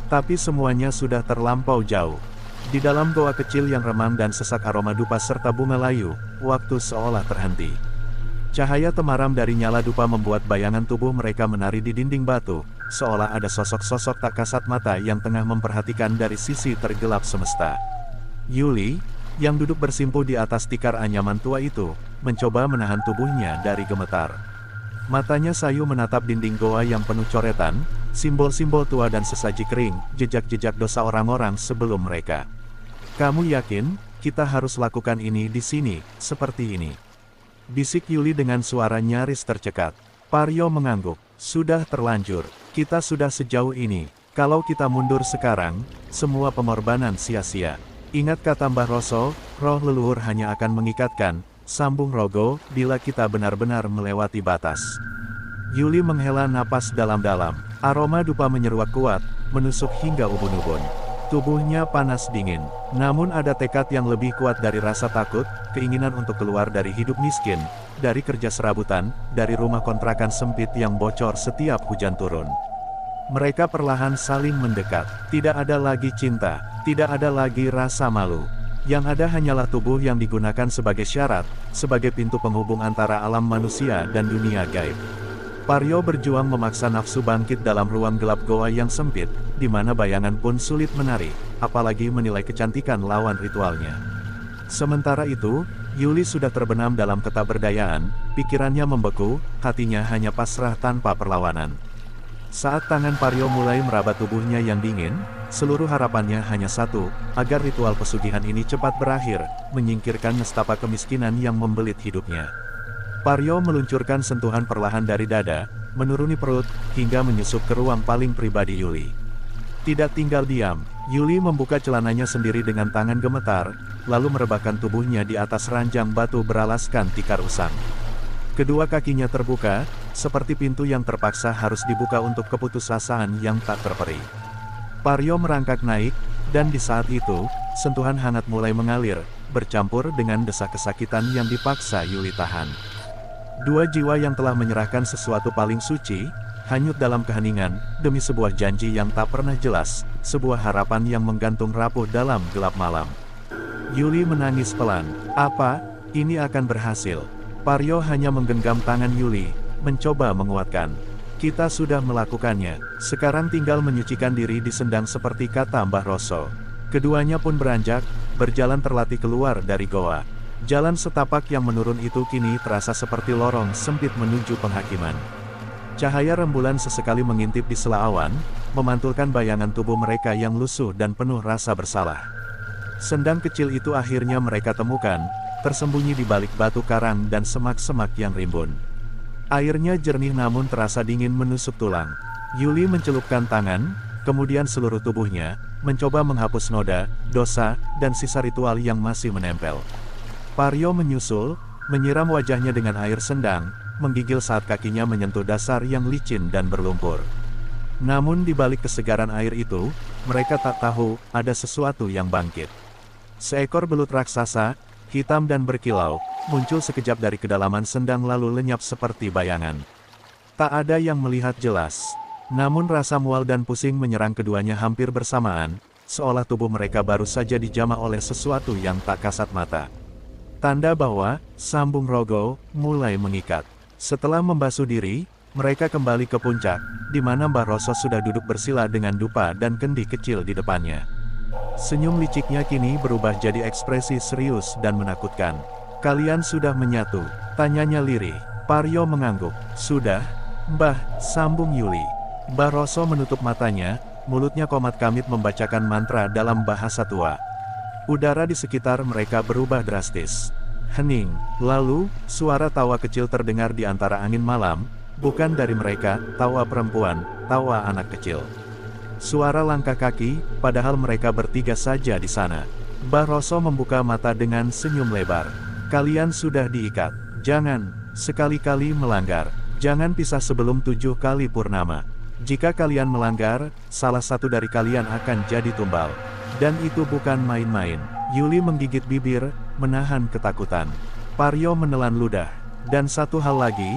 A: Tapi semuanya sudah terlampau jauh. Di dalam goa kecil yang remang dan sesak aroma dupa serta bunga layu, waktu seolah terhenti. Cahaya temaram dari nyala dupa membuat bayangan tubuh mereka menari di dinding batu, seolah ada sosok-sosok tak kasat mata yang tengah memperhatikan dari sisi tergelap semesta. Yuli, yang duduk bersimpuh di atas tikar anyaman tua itu, mencoba menahan tubuhnya dari gemetar. Matanya sayu menatap dinding goa yang penuh coretan, simbol-simbol tua dan sesaji kering, jejak-jejak dosa orang-orang sebelum mereka. Kamu yakin, kita harus lakukan ini di sini, seperti ini? Bisik Yuli dengan suara nyaris tercekat. Paryo mengangguk. Sudah terlanjur. Kita sudah sejauh ini. Kalau kita mundur sekarang, semua pengorbanan sia-sia. Ingat kata Mbah Roso, roh leluhur hanya akan mengikatkan, sambung Rogo, bila kita benar-benar melewati batas. Yuli menghela napas dalam-dalam. Aroma dupa menyeruak kuat, menusuk hingga ubun-ubun. Tubuhnya panas dingin. Namun ada tekad yang lebih kuat dari rasa takut, keinginan untuk keluar dari hidup miskin, dari kerja serabutan, dari rumah kontrakan sempit yang bocor setiap hujan turun. Mereka perlahan saling mendekat. Tidak ada lagi cinta, tidak ada lagi rasa malu. Yang ada hanyalah tubuh yang digunakan sebagai syarat, sebagai pintu penghubung antara alam manusia dan dunia gaib. Paryo berjuang memaksa nafsu bangkit dalam ruang gelap goa yang sempit, di mana bayangan pun sulit menari, apalagi menilai kecantikan lawan ritualnya. Sementara itu, Yuli sudah terbenam dalam ketakberdayaan, pikirannya membeku, hatinya hanya pasrah tanpa perlawanan. Saat tangan Paryo mulai meraba tubuhnya yang dingin, seluruh harapannya hanya satu, agar ritual pesugihan ini cepat berakhir, menyingkirkan nestapa kemiskinan yang membelit hidupnya. Paryo meluncurkan sentuhan perlahan dari dada, menuruni perut, hingga menyusup ke ruang paling pribadi Yuli. Tidak tinggal diam, Yuli membuka celananya sendiri dengan tangan gemetar, lalu merebahkan tubuhnya di atas ranjang batu beralaskan tikar usang. Kedua kakinya terbuka, seperti pintu yang terpaksa harus dibuka untuk keputusasaan yang tak terperi. Paryo merangkak naik, dan di saat itu, sentuhan hangat mulai mengalir, bercampur dengan desak kesakitan yang dipaksa Yuli tahan. Dua jiwa yang telah menyerahkan sesuatu paling suci, hanyut dalam keheningan, demi sebuah janji yang tak pernah jelas, sebuah harapan yang menggantung rapuh dalam gelap malam. Yuli menangis pelan. Apa? Ini akan berhasil. Paryo hanya menggenggam tangan Yuli, mencoba menguatkan. Kita sudah melakukannya, sekarang tinggal menyucikan diri di sendang seperti kata Mbah Roso. Keduanya pun beranjak, berjalan terlatih keluar dari goa. Jalan setapak yang menurun itu kini terasa seperti lorong sempit menuju penghakiman. Cahaya rembulan sesekali mengintip di sela awan, memantulkan bayangan tubuh mereka yang lusuh dan penuh rasa bersalah. Sendang kecil itu akhirnya mereka temukan, tersembunyi di balik batu karang dan semak-semak yang rimbun. Airnya jernih namun terasa dingin menusuk tulang. Yuli mencelupkan tangan, kemudian seluruh tubuhnya, mencoba menghapus noda, dosa, dan sisa ritual yang masih menempel. Paryo menyusul, menyiram wajahnya dengan air sendang, menggigil saat kakinya menyentuh dasar yang licin dan berlumpur. Namun di balik kesegaran air itu, mereka tak tahu, ada sesuatu yang bangkit. Seekor belut raksasa, hitam dan berkilau, muncul sekejap dari kedalaman sendang lalu lenyap seperti bayangan. Tak ada yang melihat jelas. Namun rasa mual dan pusing menyerang keduanya hampir bersamaan, seolah tubuh mereka baru saja dijamah oleh sesuatu yang tak kasat mata. Tanda bahwa, sambung Rogo, mulai mengikat. Setelah membasuh diri, mereka kembali ke puncak, di mana Mbah Roso sudah duduk bersila dengan dupa dan kendi kecil di depannya. Senyum liciknya kini berubah jadi ekspresi serius dan menakutkan. Kalian sudah menyatu? Tanyanya lirih. Paryo mengangguk. Sudah, Mbah, sambung Yuli. Mbah Roso menutup matanya, mulutnya komat kamit membacakan mantra dalam bahasa tua. Udara di sekitar mereka berubah drastis. Hening. Lalu, suara tawa kecil terdengar di antara angin malam, bukan dari mereka, tawa perempuan, tawa anak kecil. Suara langkah kaki, padahal mereka bertiga saja di sana. Mbah Roso membuka mata dengan senyum lebar. Kalian sudah diikat. Jangan, sekali-kali melanggar. Jangan pisah sebelum 7 kali purnama. Jika kalian melanggar, salah satu dari kalian akan jadi tumbal. Dan itu bukan main-main. Yuli menggigit bibir, menahan ketakutan. Paryo menelan ludah. Dan satu hal lagi,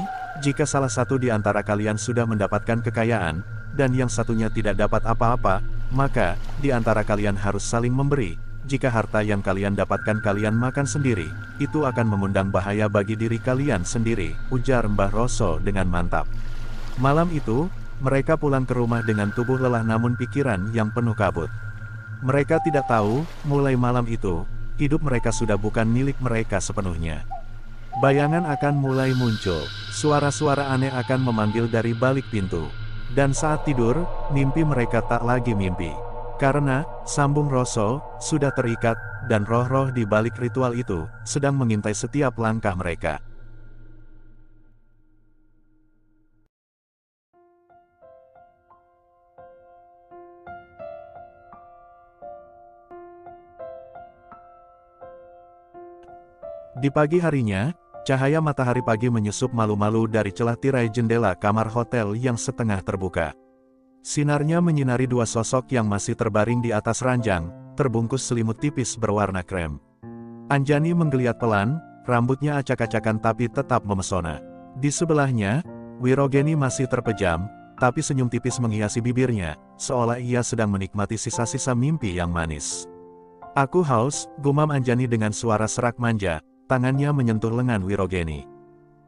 A: jika salah satu di antara kalian sudah mendapatkan kekayaan, dan yang satunya tidak dapat apa-apa, maka, di antara kalian harus saling memberi. Jika harta yang kalian dapatkan kalian makan sendiri, itu akan mengundang bahaya bagi diri kalian sendiri, ujar Mbah Roso dengan mantap. Malam itu, mereka pulang ke rumah dengan tubuh lelah namun pikiran yang penuh kabut. Mereka tidak tahu, mulai malam itu, hidup mereka sudah bukan milik mereka sepenuhnya. Bayangan akan mulai muncul, suara-suara aneh akan memanggil dari balik pintu. Dan saat tidur, mimpi mereka tak lagi mimpi. Karena, sambung Roso, sudah terikat, dan roh-roh di balik ritual itu, sedang mengintai setiap langkah mereka. Di pagi harinya, cahaya matahari pagi menyusup malu-malu dari celah tirai jendela kamar hotel yang setengah terbuka. Sinarnya menyinari dua sosok yang masih terbaring di atas ranjang, terbungkus selimut tipis berwarna krem. Anjani menggeliat pelan, rambutnya acak-acakan tapi tetap memesona. Di sebelahnya, Wirogeni masih terpejam, tapi senyum tipis menghiasi bibirnya, seolah ia sedang menikmati sisa-sisa mimpi yang manis. Aku haus, gumam Anjani dengan suara serak manja, tangannya menyentuh lengan Wirogeni.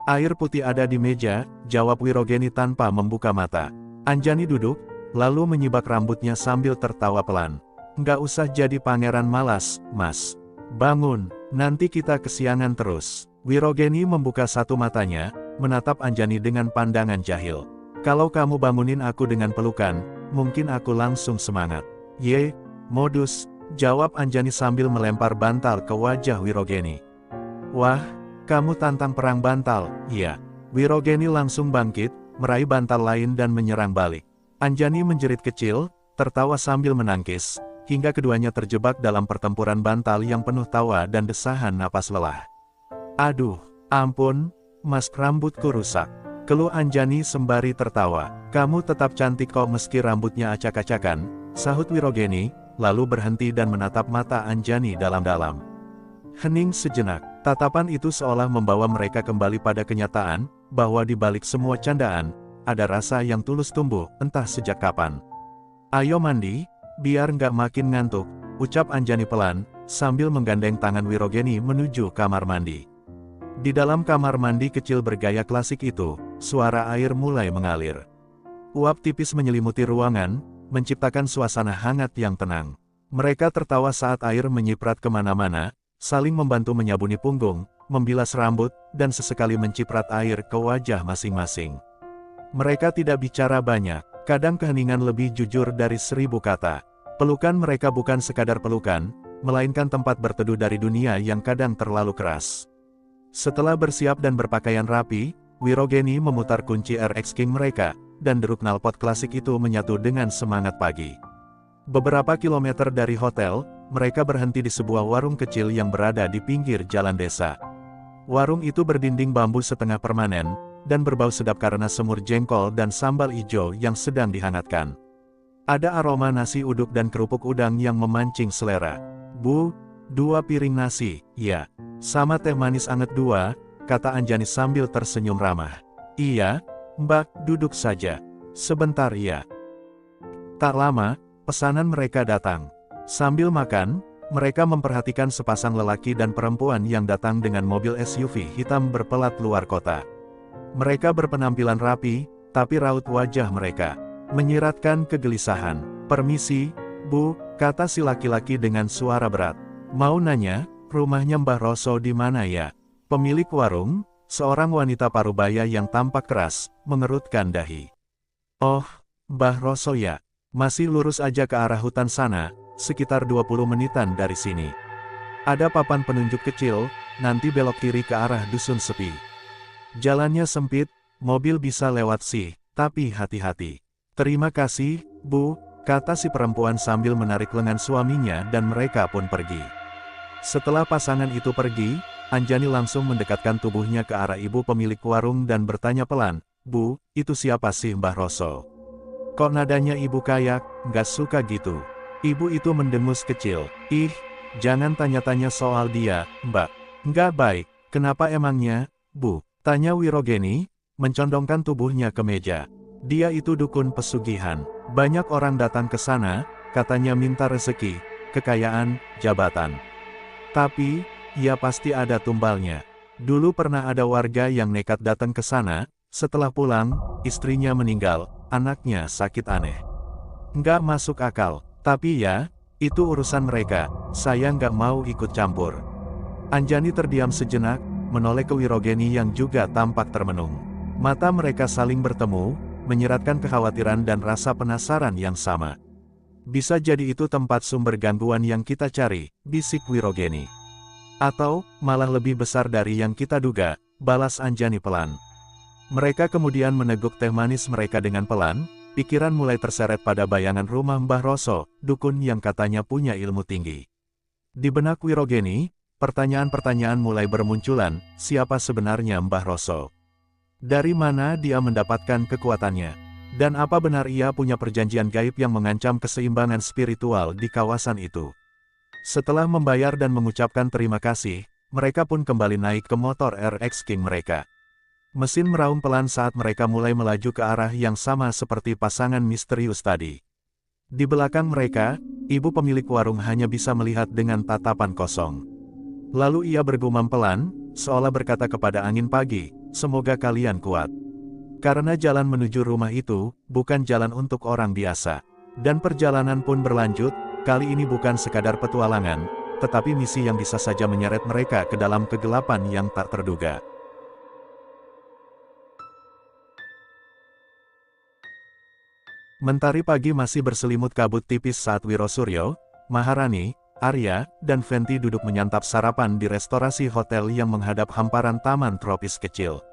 A: Air putih ada di meja, jawab Wirogeni tanpa membuka mata. Anjani duduk, lalu menyibak rambutnya sambil tertawa pelan. Nggak usah jadi pangeran malas, Mas. Bangun, nanti kita kesiangan terus. Wirogeni membuka satu matanya, menatap Anjani dengan pandangan jahil. Kalau kamu bangunin aku dengan pelukan, mungkin aku langsung semangat. Ye, modus, jawab Anjani sambil melempar bantal ke wajah Wirogeni. Wah, kamu tantang perang bantal, iya. Wirogeni langsung bangkit, meraih bantal lain dan menyerang balik. Anjani menjerit kecil, tertawa sambil menangkis, hingga keduanya terjebak dalam pertempuran bantal yang penuh tawa dan desahan napas lelah. Aduh, ampun, Mas, rambutku rusak. Keluh Anjani sembari tertawa. Kamu tetap cantik kok meski rambutnya acak-acakan, sahut Wirogeni, lalu berhenti dan menatap mata Anjani dalam-dalam. Hening sejenak, tatapan itu seolah membawa mereka kembali pada kenyataan, bahwa di balik semua candaan, ada rasa yang tulus tumbuh, entah sejak kapan. Ayo mandi, biar nggak makin ngantuk, ucap Anjani pelan, sambil menggandeng tangan Wirogeni menuju kamar mandi. Di dalam kamar mandi kecil bergaya klasik itu, suara air mulai mengalir. Uap tipis menyelimuti ruangan, menciptakan suasana hangat yang tenang. Mereka tertawa saat air menyiprat kemana-mana, saling membantu menyabuni punggung, membilas rambut, dan sesekali menciprat air ke wajah masing-masing. Mereka tidak bicara banyak, kadang keheningan lebih jujur dari 1000 kata. Pelukan mereka bukan sekadar pelukan, melainkan tempat berteduh dari dunia yang kadang terlalu keras. Setelah bersiap dan berpakaian rapi, Wirogeni memutar kunci RX King mereka, dan deruk knalpot klasik itu menyatu dengan semangat pagi. Beberapa kilometer dari hotel, mereka berhenti di sebuah warung kecil yang berada di pinggir jalan desa. Warung itu berdinding bambu setengah permanen, dan berbau sedap karena semur jengkol dan sambal ijo yang sedang dihangatkan. Ada aroma nasi uduk dan kerupuk udang yang memancing selera. Bu, 2 piring nasi, ya. Sama teh manis anget 2, kata Anjani sambil tersenyum ramah. Iya, Mbak, duduk saja. Sebentar ya. Tak lama, pesanan mereka datang. Sambil makan, mereka memperhatikan sepasang lelaki dan perempuan yang datang dengan mobil SUV hitam berpelat luar kota. Mereka berpenampilan rapi, tapi raut wajah mereka menyiratkan kegelisahan. Permisi, Bu, kata si laki-laki dengan suara berat. Mau nanya, rumahnya Mbah Roso di mana ya? Pemilik warung, seorang wanita parubaya yang tampak keras, mengerutkan dahi. Oh, Mbah Roso ya, masih lurus aja ke arah hutan sana, sekitar 20 menitan dari sini. Ada papan penunjuk kecil, nanti belok kiri ke arah dusun sepi. Jalannya sempit, mobil bisa lewat sih, tapi hati-hati. Terima kasih, Bu, kata si perempuan sambil menarik lengan suaminya dan mereka pun pergi. Setelah pasangan itu pergi, Anjani langsung mendekatkan tubuhnya ke arah ibu pemilik warung dan bertanya pelan, Bu, itu siapa sih Mbah Roso? Kok nadanya ibu kayak, nggak suka gitu? Ibu itu mendengus kecil, ih, jangan tanya-tanya soal dia, Mbak. Nggak baik, kenapa emangnya, Bu? Tanya Wirogeni, mencondongkan tubuhnya ke meja. Dia itu dukun pesugihan, banyak orang datang ke sana, katanya minta rezeki, kekayaan, jabatan. Tapi, ya pasti ada tumbalnya. Dulu pernah ada warga yang nekat datang ke sana, setelah pulang, istrinya meninggal, anaknya sakit aneh. Nggak masuk akal, tapi ya, itu urusan mereka, saya nggak mau ikut campur. Anjani terdiam sejenak, menoleh ke Wirogeni yang juga tampak termenung. Mata mereka saling bertemu, menyiratkan kekhawatiran dan rasa penasaran yang sama. Bisa jadi itu tempat sumber gangguan yang kita cari, bisik Wirogeni. Atau, malah lebih besar dari yang kita duga, balas Anjani pelan. Mereka kemudian meneguk teh manis mereka dengan pelan, pikiran mulai terseret pada bayangan rumah Mbah Roso, dukun yang katanya punya ilmu tinggi. Di benak Wirogeni, pertanyaan-pertanyaan mulai bermunculan, siapa sebenarnya Mbah Roso? Dari mana dia mendapatkan kekuatannya? Dan apa benar ia punya perjanjian gaib yang mengancam keseimbangan spiritual di kawasan itu? Setelah membayar dan mengucapkan terima kasih, mereka pun kembali naik ke motor RX King mereka. Mesin meraung pelan saat mereka mulai melaju ke arah yang sama seperti pasangan misterius tadi. Di belakang mereka, ibu pemilik warung hanya bisa melihat dengan tatapan kosong. Lalu ia bergumam pelan, seolah berkata kepada angin pagi, semoga kalian kuat. Karena jalan menuju rumah itu, bukan jalan untuk orang biasa. Dan perjalanan pun berlanjut, kali ini bukan sekadar petualangan, tetapi misi yang bisa saja menyeret mereka ke dalam kegelapan yang tak terduga. Mentari pagi masih berselimut kabut tipis saat Wiro Suryo, Maharani, Arya, dan Fenty duduk menyantap sarapan di restorasi hotel yang menghadap hamparan taman tropis kecil.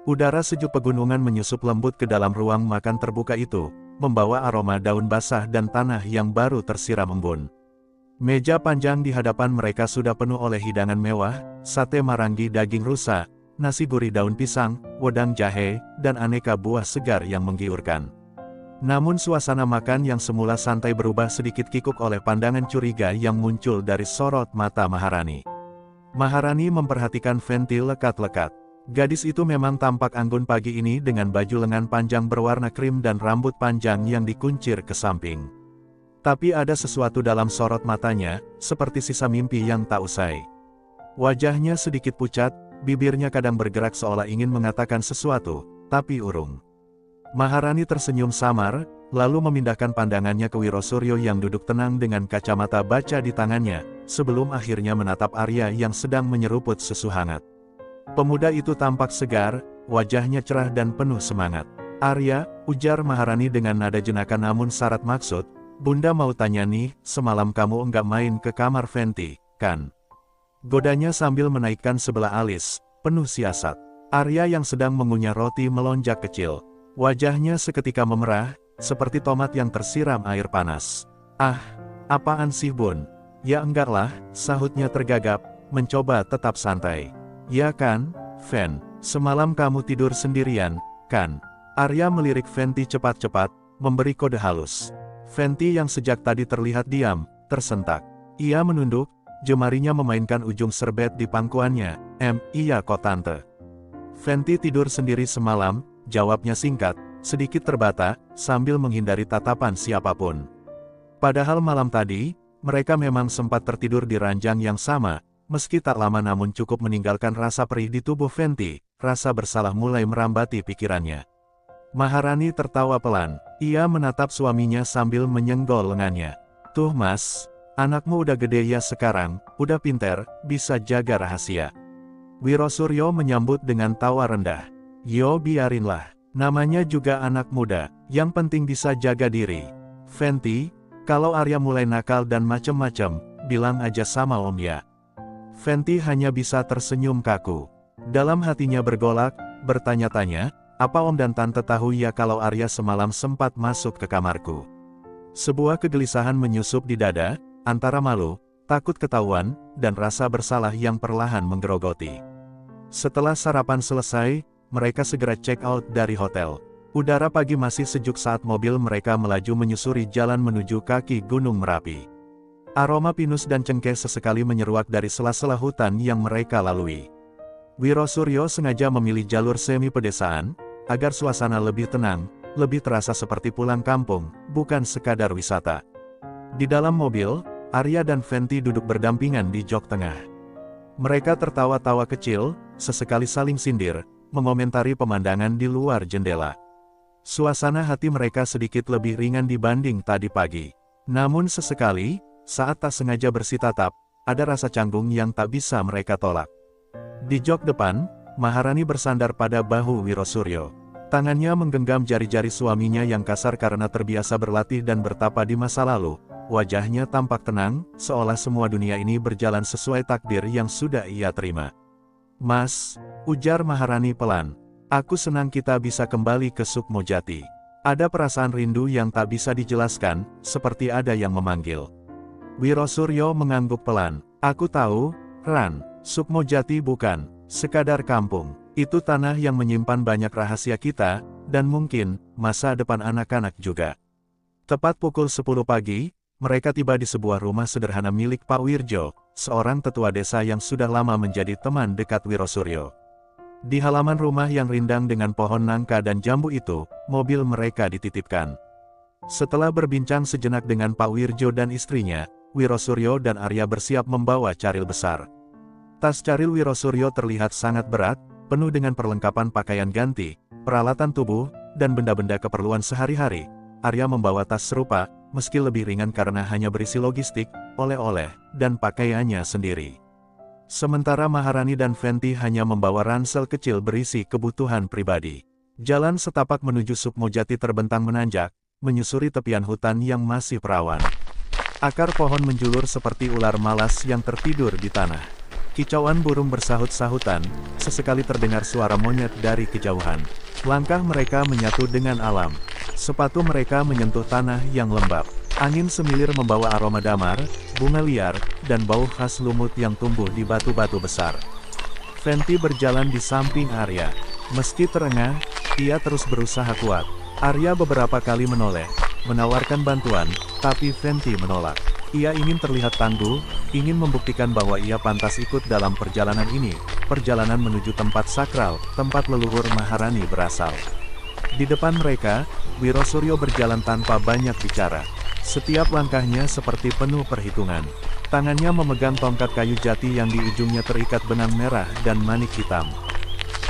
A: Udara sejuk pegunungan menyusup lembut ke dalam ruang makan terbuka itu, membawa aroma daun basah dan tanah yang baru tersiram embun. Meja panjang di hadapan mereka sudah penuh oleh hidangan mewah, sate marangi daging rusa, nasi gurih daun pisang, wedang jahe, dan aneka buah segar yang menggiurkan. Namun suasana makan yang semula santai berubah sedikit kikuk oleh pandangan curiga yang muncul dari sorot mata Maharani. Maharani memperhatikan Fenty lekat-lekat. Gadis itu memang tampak anggun pagi ini dengan baju lengan panjang berwarna krim dan rambut panjang yang dikuncir ke samping. Tapi ada sesuatu dalam sorot matanya, seperti sisa mimpi yang tak usai. Wajahnya sedikit pucat, bibirnya kadang bergerak seolah ingin mengatakan sesuatu, tapi urung. Maharani tersenyum samar, lalu memindahkan pandangannya ke Wiro Suryo yang duduk tenang dengan kacamata baca di tangannya, sebelum akhirnya menatap Arya yang sedang menyeruput susu hangat. Pemuda itu tampak segar, wajahnya cerah dan penuh semangat. Arya, ujar Maharani dengan nada jenaka namun syarat maksud, Bunda mau tanya nih, semalam kamu enggak main ke kamar Fenty, kan? Godanya sambil menaikkan sebelah alis, penuh siasat. Arya yang sedang mengunyah roti melonjak kecil. Wajahnya seketika memerah, seperti tomat yang tersiram air panas. Ah, apaan sih Bun? Ya enggak lah, sahutnya tergagap, mencoba tetap santai. Ya kan, Fen, semalam kamu tidur sendirian, kan? Arya melirik Fenty cepat-cepat, memberi kode halus. Fenty yang sejak tadi terlihat diam, tersentak. Ia menunduk, jemarinya memainkan ujung serbet di pangkuannya. Iya kok tante. Fenty tidur sendiri semalam, jawabnya singkat, sedikit terbata, sambil menghindari tatapan siapapun. Padahal malam tadi, mereka memang sempat tertidur di ranjang yang sama. Meski tak lama namun cukup meninggalkan rasa perih di tubuh Fenty, rasa bersalah mulai merambati pikirannya. Maharani tertawa pelan, ia menatap suaminya sambil menyenggol lengannya. Tuh mas, anakmu udah gede ya sekarang, udah pinter, bisa jaga rahasia. Wiro Suryo menyambut dengan tawa rendah. Yo biarinlah, namanya juga anak muda, yang penting bisa jaga diri. Fenty, kalau Arya mulai nakal dan macem-macem, bilang aja sama Om ya. Fenty hanya bisa tersenyum kaku. Dalam hatinya bergolak, bertanya-tanya, apa Om dan Tante tahu ya kalau Arya semalam sempat masuk ke kamarku? Sebuah kegelisahan menyusup di dada, antara malu, takut ketahuan, dan rasa bersalah yang perlahan menggerogoti. Setelah sarapan selesai, mereka segera check out dari hotel. Udara pagi masih sejuk saat mobil mereka melaju menyusuri jalan menuju kaki Gunung Merapi. Aroma pinus dan cengkeh sesekali menyeruak dari sela-sela hutan yang mereka lalui. Wiro Suryo sengaja memilih jalur semi pedesaan, agar suasana lebih tenang, lebih terasa seperti pulang kampung, bukan sekadar wisata. Di dalam mobil, Arya dan Fenty duduk berdampingan di jok tengah. Mereka tertawa-tawa kecil, sesekali saling sindir, mengomentari pemandangan di luar jendela. Suasana hati mereka sedikit lebih ringan dibanding tadi pagi. Namun sesekali, saat tak sengaja bersitatap, ada rasa canggung yang tak bisa mereka tolak. Di jok depan, Maharani bersandar pada bahu Wiro Suryo. Tangannya menggenggam jari-jari suaminya yang kasar karena terbiasa berlatih dan bertapa di masa lalu. Wajahnya tampak tenang, seolah semua dunia ini berjalan sesuai takdir yang sudah ia terima. Mas, ujar Maharani pelan, aku senang kita bisa kembali ke Sukmojati. Ada perasaan rindu yang tak bisa dijelaskan, seperti ada yang memanggil. Wiro Suryo mengangguk pelan, aku tahu, Ran, Sukmojati bukan sekadar kampung. Itu tanah yang menyimpan banyak rahasia kita, dan mungkin, masa depan anak-anak juga. Tepat pukul 10 pagi, mereka tiba di sebuah rumah sederhana milik Pak Wirjo, seorang tetua desa yang sudah lama menjadi teman dekat Wiro Suryo. Di halaman rumah yang rindang dengan pohon nangka dan jambu itu, mobil mereka dititipkan. Setelah berbincang sejenak dengan Pak Wirjo dan istrinya, Wiro Suryo dan Arya bersiap membawa caril besar. Tas caril Wiro Suryo terlihat sangat berat, penuh dengan perlengkapan pakaian ganti, peralatan tubuh, dan benda-benda keperluan sehari-hari. Arya membawa tas serupa, meski lebih ringan karena hanya berisi logistik, oleh-oleh, dan pakaiannya sendiri. Sementara Maharani dan Fenty hanya membawa ransel kecil berisi kebutuhan pribadi. Jalan setapak menuju Sukmojati terbentang menanjak, menyusuri tepian hutan yang masih perawan. Akar pohon menjulur seperti ular malas yang tertidur di tanah. Kicauan burung bersahut-sahutan, sesekali terdengar suara monyet dari kejauhan. Langkah mereka menyatu dengan alam. Sepatu mereka menyentuh tanah yang lembab. Angin semilir membawa aroma damar, bunga liar, dan bau khas lumut yang tumbuh di batu-batu besar. Fenty berjalan di samping Arya. Meski terengah, ia terus berusaha kuat. Arya beberapa kali menoleh, menawarkan bantuan, tapi Fenty menolak. Ia ingin terlihat tangguh, ingin membuktikan bahwa ia pantas ikut dalam perjalanan ini, perjalanan menuju tempat sakral, tempat leluhur Maharani berasal. Di depan mereka, Wiro Suryo berjalan tanpa banyak bicara. Setiap langkahnya seperti penuh perhitungan. Tangannya memegang tongkat kayu jati yang di ujungnya terikat benang merah dan manik hitam.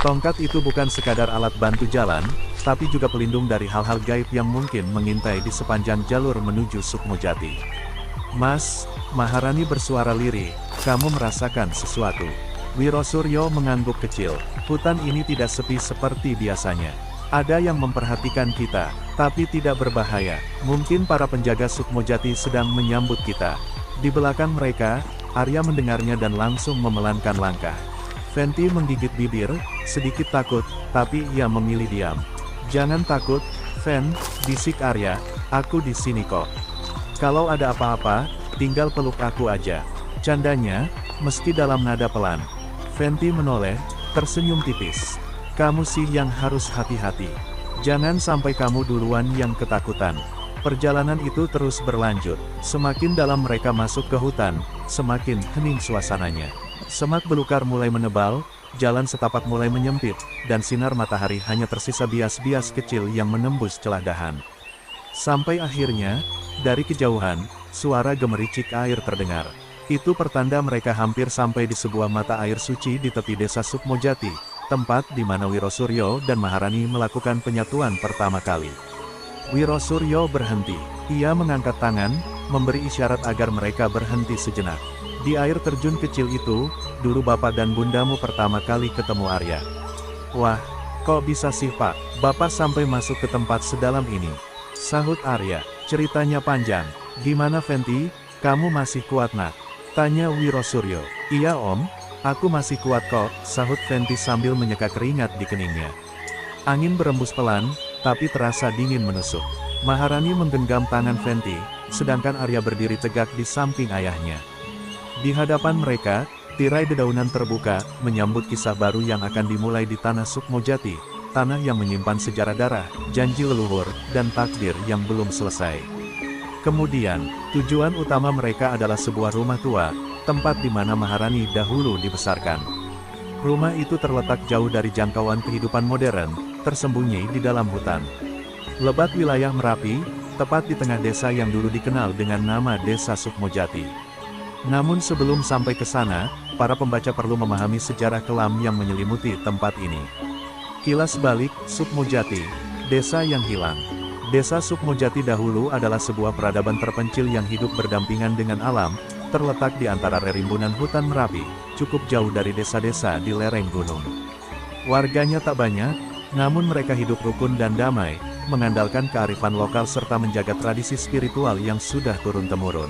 A: Tongkat itu bukan sekadar alat bantu jalan, tapi juga pelindung dari hal-hal gaib yang mungkin mengintai di sepanjang jalur menuju Sukmojati. Mas, Maharani bersuara lirih, kamu merasakan sesuatu. Wiro Suryo mengangguk kecil. Hutan ini tidak sepi seperti biasanya. Ada yang memperhatikan kita, tapi tidak berbahaya. Mungkin para penjaga Sukmojati sedang menyambut kita. Di belakang mereka, Arya mendengarnya dan langsung memelankan langkah. Fenty menggigit bibir, sedikit takut, tapi ia memilih diam. Jangan takut, Fen, bisik Arya, aku di sini kok. Kalau ada apa-apa, tinggal peluk aku aja. Candanya, meski dalam nada pelan. Fenty menoleh, tersenyum tipis. Kamu sih yang harus hati-hati. Jangan sampai kamu duluan yang ketakutan. Perjalanan itu terus berlanjut. Semakin dalam mereka masuk ke hutan, semakin hening suasananya. Semak belukar mulai menebal, jalan setapak mulai menyempit, dan sinar matahari hanya tersisa bias-bias kecil yang menembus celah dahan. Sampai akhirnya, dari kejauhan, suara gemericik air terdengar. Itu pertanda mereka hampir sampai di sebuah mata air suci di tepi desa Sukmojati, tempat di mana Wiro Suryo dan Maharani melakukan penyatuan pertama kali. Wiro Suryo berhenti. Ia mengangkat tangan, memberi isyarat agar mereka berhenti sejenak. Di air terjun kecil itu, dulu bapak dan bundamu pertama kali ketemu Arya. Wah, kok bisa sih Pak, bapak sampai masuk ke tempat sedalam ini? Sahut Arya, ceritanya panjang. Gimana Venti, kamu masih kuat nak? Tanya Wiro Suryo. Iya om, aku masih kuat kok, sahut Venti sambil menyeka keringat di keningnya. Angin berembus pelan, tapi terasa dingin menusuk. Maharani menggenggam tangan Venti, sedangkan Arya berdiri tegak di samping ayahnya. Di hadapan mereka, tirai dedaunan terbuka, menyambut kisah baru yang akan dimulai di tanah Sukmojati, tanah yang menyimpan sejarah darah, janji leluhur, dan takdir yang belum selesai. Kemudian, tujuan utama mereka adalah sebuah rumah tua, tempat di mana Maharani dahulu dibesarkan. Rumah itu terletak jauh dari jangkauan kehidupan modern, tersembunyi di dalam hutan lebat wilayah Merapi, tepat di tengah desa yang dulu dikenal dengan nama Desa Sukmojati. Namun sebelum sampai ke sana, para pembaca perlu memahami sejarah kelam yang menyelimuti tempat ini. Kilas balik, Sukmojati, desa yang hilang. Desa Sukmojati dahulu adalah sebuah peradaban terpencil yang hidup berdampingan dengan alam, terletak di antara rerimbunan hutan Merapi, cukup jauh dari desa-desa di lereng gunung. Warganya tak banyak, namun mereka hidup rukun dan damai, mengandalkan kearifan lokal serta menjaga tradisi spiritual yang sudah turun-temurun.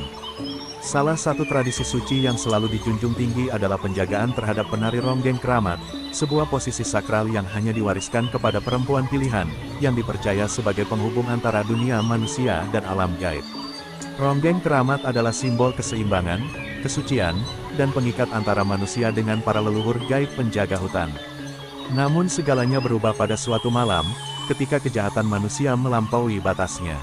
A: Salah satu tradisi suci yang selalu dijunjung tinggi adalah penjagaan terhadap penari ronggeng keramat, sebuah posisi sakral yang hanya diwariskan kepada perempuan pilihan, yang dipercaya sebagai penghubung antara dunia manusia dan alam gaib. Ronggeng keramat adalah simbol keseimbangan, kesucian, dan pengikat antara manusia dengan para leluhur gaib penjaga hutan. Namun segalanya berubah pada suatu malam, ketika kejahatan manusia melampaui batasnya.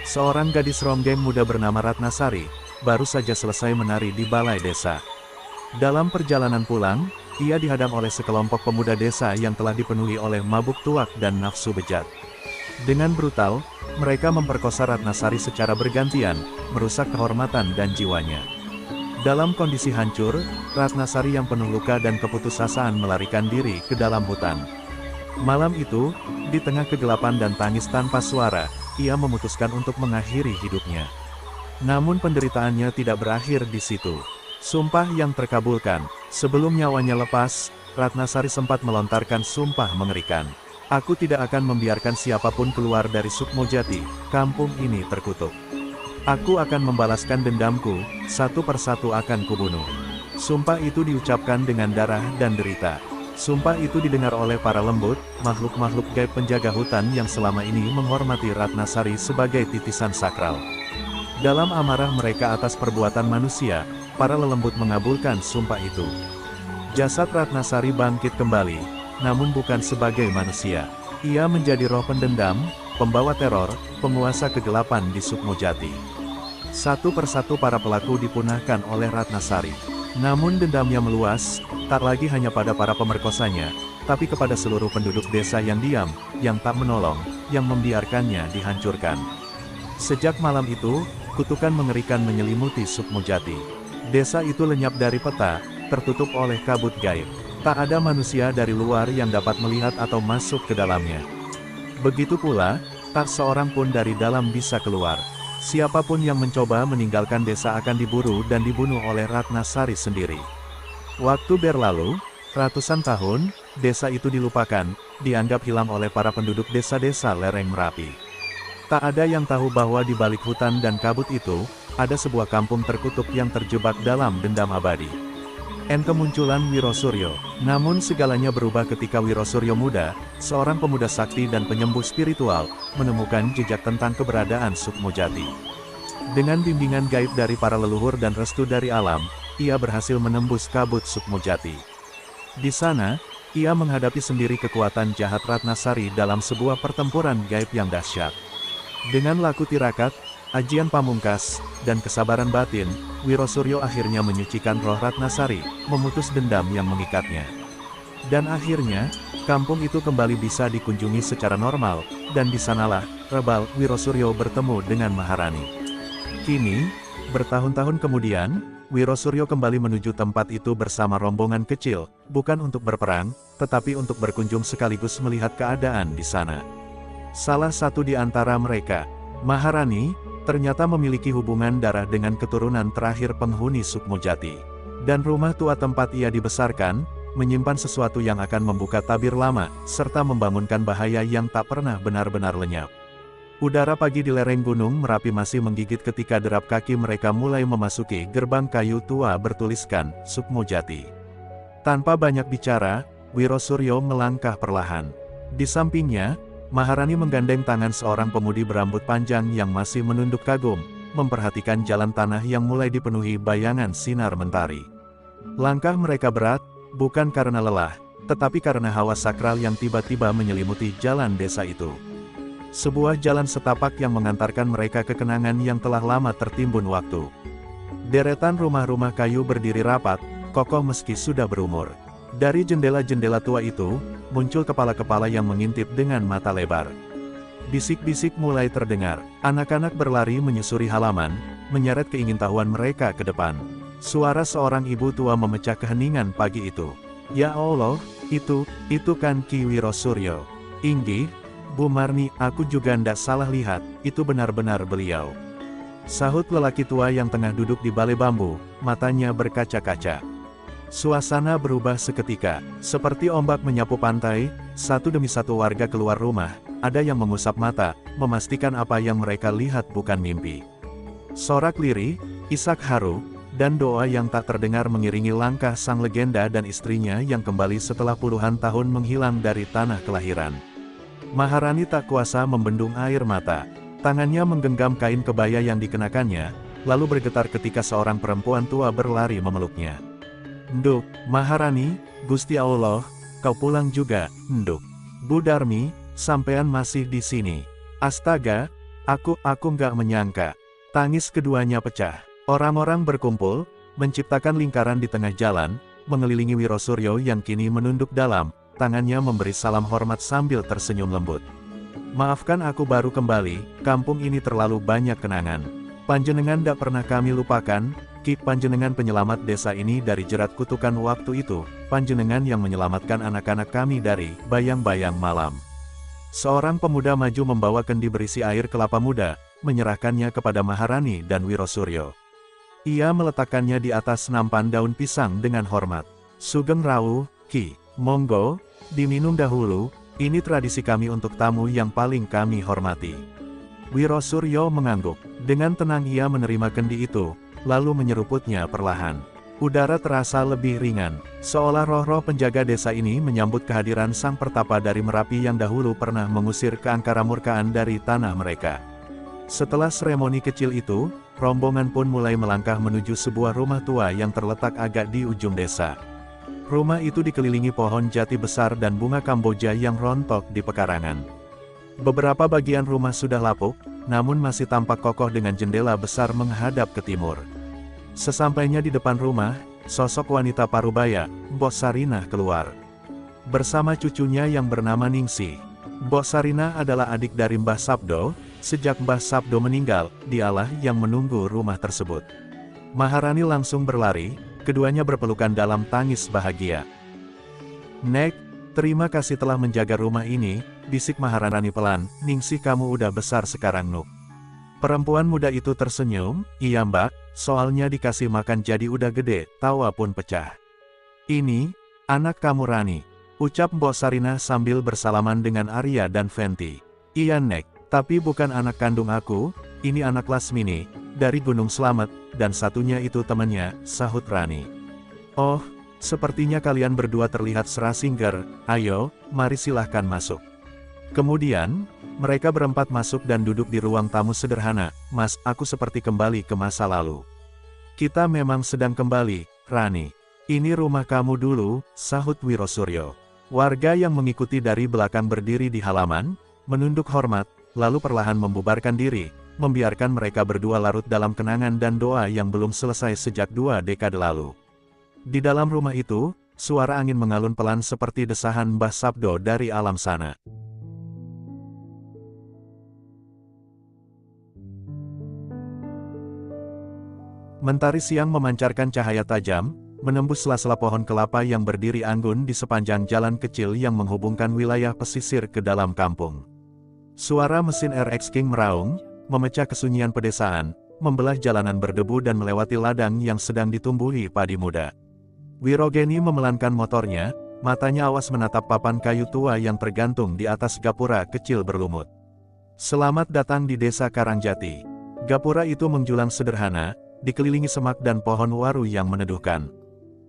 A: Seorang gadis ronggeng muda bernama Ratnasari, baru saja selesai menari di balai desa. Dalam perjalanan pulang, ia dihadang oleh sekelompok pemuda desa yang telah dipenuhi oleh mabuk tuak dan nafsu bejat. Dengan brutal, mereka memperkosa Ratnasari secara bergantian, merusak kehormatan dan jiwanya. Dalam kondisi hancur, Ratnasari yang penuh luka dan keputusasaan melarikan diri ke dalam hutan. Malam itu, di tengah kegelapan dan tangis tanpa suara, ia memutuskan untuk mengakhiri hidupnya. Namun penderitaannya tidak berakhir di situ. Sumpah yang terkabulkan. Sebelum nyawanya lepas, Ratnasari sempat melontarkan sumpah mengerikan. Aku tidak akan membiarkan siapapun keluar dari Sukmojati, kampung ini terkutuk. Aku akan membalaskan dendamku, satu persatu akan kubunuh. Sumpah itu diucapkan dengan darah dan derita. Sumpah itu didengar oleh para lembut, makhluk-makhluk gaib penjaga hutan yang selama ini menghormati Ratnasari sebagai titisan sakral. Dalam amarah mereka atas perbuatan manusia, para lelembut mengabulkan sumpah itu. Jasad Ratnasari bangkit kembali, namun bukan sebagai manusia. Ia menjadi roh pendendam, pembawa teror, penguasa kegelapan di Sukmojati. Satu persatu para pelaku dipunahkan oleh Ratnasari. Namun dendamnya meluas, tak lagi hanya pada para pemerkosanya, tapi kepada seluruh penduduk desa yang diam, yang tak menolong, yang membiarkannya dihancurkan. Sejak malam itu, kutukan mengerikan menyelimuti Sukmojati. Desa itu lenyap dari peta, tertutup oleh kabut gaib. Tak ada manusia dari luar yang dapat melihat atau masuk ke dalamnya. Begitu pula, tak seorang pun dari dalam bisa keluar. Siapapun yang mencoba meninggalkan desa akan diburu dan dibunuh oleh Ratnasari sendiri. Waktu berlalu, ratusan tahun, desa itu dilupakan, dianggap hilang oleh para penduduk desa-desa lereng Merapi. Tak ada yang tahu bahwa di balik hutan dan kabut itu, ada sebuah kampung terkutuk yang terjebak dalam dendam abadi. Kemunculan Wiro Suryo. Namun segalanya berubah ketika Wiro Suryo muda, seorang pemuda sakti dan penyembuh spiritual, menemukan jejak tentang keberadaan Sukmojati. Dengan bimbingan gaib dari para leluhur dan restu dari alam, ia berhasil menembus kabut Sukmojati. Di sana, ia menghadapi sendiri kekuatan jahat Ratnasari dalam sebuah pertempuran gaib yang dahsyat. Dengan laku tirakat, ajian pamungkas, dan kesabaran batin, Wiro Suryo akhirnya menyucikan roh Ratnasari, memutus dendam yang mengikatnya. Dan akhirnya, kampung itu kembali bisa dikunjungi secara normal, dan di sanalah, Rebal Wiro Suryo bertemu dengan Maharani. Kini, bertahun-tahun kemudian, Wiro Suryo kembali menuju tempat itu bersama rombongan kecil, bukan untuk berperang, tetapi untuk berkunjung sekaligus melihat keadaan di sana. Salah satu di antara mereka, Maharani, ternyata memiliki hubungan darah dengan keturunan terakhir penghuni Sukmojati. Dan rumah tua tempat ia dibesarkan, menyimpan sesuatu yang akan membuka tabir lama, serta membangunkan bahaya yang tak pernah benar-benar lenyap. Udara pagi di lereng Gunung Merapi masih menggigit ketika derap kaki mereka mulai memasuki gerbang kayu tua bertuliskan, Sukmojati. Tanpa banyak bicara, Wiro Suryo melangkah perlahan. Di sampingnya, Maharani menggandeng tangan seorang pemudi berambut panjang yang masih menunduk kagum, memperhatikan jalan tanah yang mulai dipenuhi bayangan sinar mentari. Langkah mereka berat, bukan karena lelah, tetapi karena hawa sakral yang tiba-tiba menyelimuti jalan desa itu. Sebuah jalan setapak yang mengantarkan mereka ke kenangan yang telah lama tertimbun waktu. Deretan rumah-rumah kayu berdiri rapat, kokoh meski sudah berumur. Dari jendela-jendela tua itu, muncul kepala-kepala yang mengintip dengan mata lebar. Bisik-bisik mulai terdengar, anak-anak berlari menyusuri halaman, menyeret keingintahuan mereka ke depan. Suara seorang ibu tua memecah keheningan pagi itu. Ya Allah, itu kan Ki Wiro Suryo. Inggih, Bu Marni, aku juga ndak salah lihat, itu benar-benar beliau. Sahut lelaki tua yang tengah duduk di balai bambu, matanya berkaca-kaca. Suasana berubah seketika, seperti ombak menyapu pantai, satu demi satu warga keluar rumah, ada yang mengusap mata, memastikan apa yang mereka lihat bukan mimpi. Sorak lirih, isak haru, dan doa yang tak terdengar mengiringi langkah sang legenda dan istrinya yang kembali setelah puluhan tahun menghilang dari tanah kelahiran. Maharani tak kuasa membendung air mata, tangannya menggenggam kain kebaya yang dikenakannya, lalu bergetar ketika seorang perempuan tua berlari memeluknya. Nduk, Maharani, Gusti Allah, kau pulang juga, Nduk. Bu Darmi, sampean masih di sini. Astaga, aku nggak menyangka. Tangis keduanya pecah. Orang-orang berkumpul, menciptakan lingkaran di tengah jalan, mengelilingi Wiro Suryo yang kini menunduk dalam, tangannya memberi salam hormat sambil tersenyum lembut. Maafkan aku baru kembali, kampung ini terlalu banyak kenangan. Panjenengan ndak pernah kami lupakan, Ki panjenengan penyelamat desa ini dari jerat kutukan waktu itu, panjenengan yang menyelamatkan anak-anak kami dari bayang-bayang malam. Seorang pemuda maju membawa kendi berisi air kelapa muda, menyerahkannya kepada Maharani dan Wiro Suryo. Ia meletakkannya di atas nampan daun pisang dengan hormat. Sugeng Rawu, Ki, monggo, diminum dahulu, ini tradisi kami untuk tamu yang paling kami hormati. Wiro Suryo mengangguk, dengan tenang ia menerima kendi itu, lalu menyeruputnya perlahan. Udara terasa lebih ringan, seolah roh-roh penjaga desa ini menyambut kehadiran sang pertapa dari Merapi yang dahulu pernah mengusir keangkaramurkaan dari tanah mereka. Setelah seremoni kecil itu, rombongan pun mulai melangkah menuju sebuah rumah tua yang terletak agak di ujung desa. Rumah itu dikelilingi pohon jati besar dan bunga Kamboja yang rontok di pekarangan. Beberapa bagian rumah sudah lapuk, namun masih tampak kokoh dengan jendela besar menghadap ke timur. Sesampainya di depan rumah, sosok wanita parubaya, Mbok Sarinah keluar. Bersama cucunya yang bernama Ningsih. Mbok Sarinah adalah adik dari Mbah Sabdo, sejak Mbah Sabdo meninggal, dialah yang menunggu rumah tersebut. Maharani langsung berlari, keduanya berpelukan dalam tangis bahagia. Nek, terima kasih telah menjaga rumah ini, bisik Maharani pelan, Ningsih kamu udah besar sekarang Nuk. Perempuan muda itu tersenyum, iya mbak, soalnya dikasih makan jadi udah gede, tawa pun pecah. Ini, anak kamu Rani, ucap Mbok Sarinah sambil bersalaman dengan Arya dan Fenty. Iya Nek, tapi bukan anak kandung aku, ini anak Lasmini, dari Gunung Slamet, dan satunya itu temannya, sahut Rani. Oh, sepertinya kalian berdua terlihat serasingger, ayo, mari silahkan masuk. Kemudian, mereka berempat masuk dan duduk di ruang tamu sederhana. Mas, aku seperti kembali ke masa lalu. Kita memang sedang kembali, Rani. Ini rumah kamu dulu, sahut Wiro Suryo. Warga yang mengikuti dari belakang berdiri di halaman, menunduk hormat, lalu perlahan membubarkan diri, membiarkan mereka berdua larut dalam kenangan dan doa yang belum selesai sejak 2 dekade lalu. Di dalam rumah itu, suara angin mengalun pelan seperti desahan Mbah Sabdo dari alam sana. Mentari siang memancarkan cahaya tajam, menembus sela-sela pohon kelapa yang berdiri anggun di sepanjang jalan kecil yang menghubungkan wilayah pesisir ke dalam kampung. Suara mesin RX King meraung, memecah kesunyian pedesaan, membelah jalanan berdebu dan melewati ladang yang sedang ditumbuhi padi muda. Wirogeni memelankan motornya, matanya awas menatap papan kayu tua yang tergantung di atas gapura kecil berlumut. Selamat datang di desa Karangjati. Gapura itu menjulang sederhana, dikelilingi semak dan pohon waru yang meneduhkan.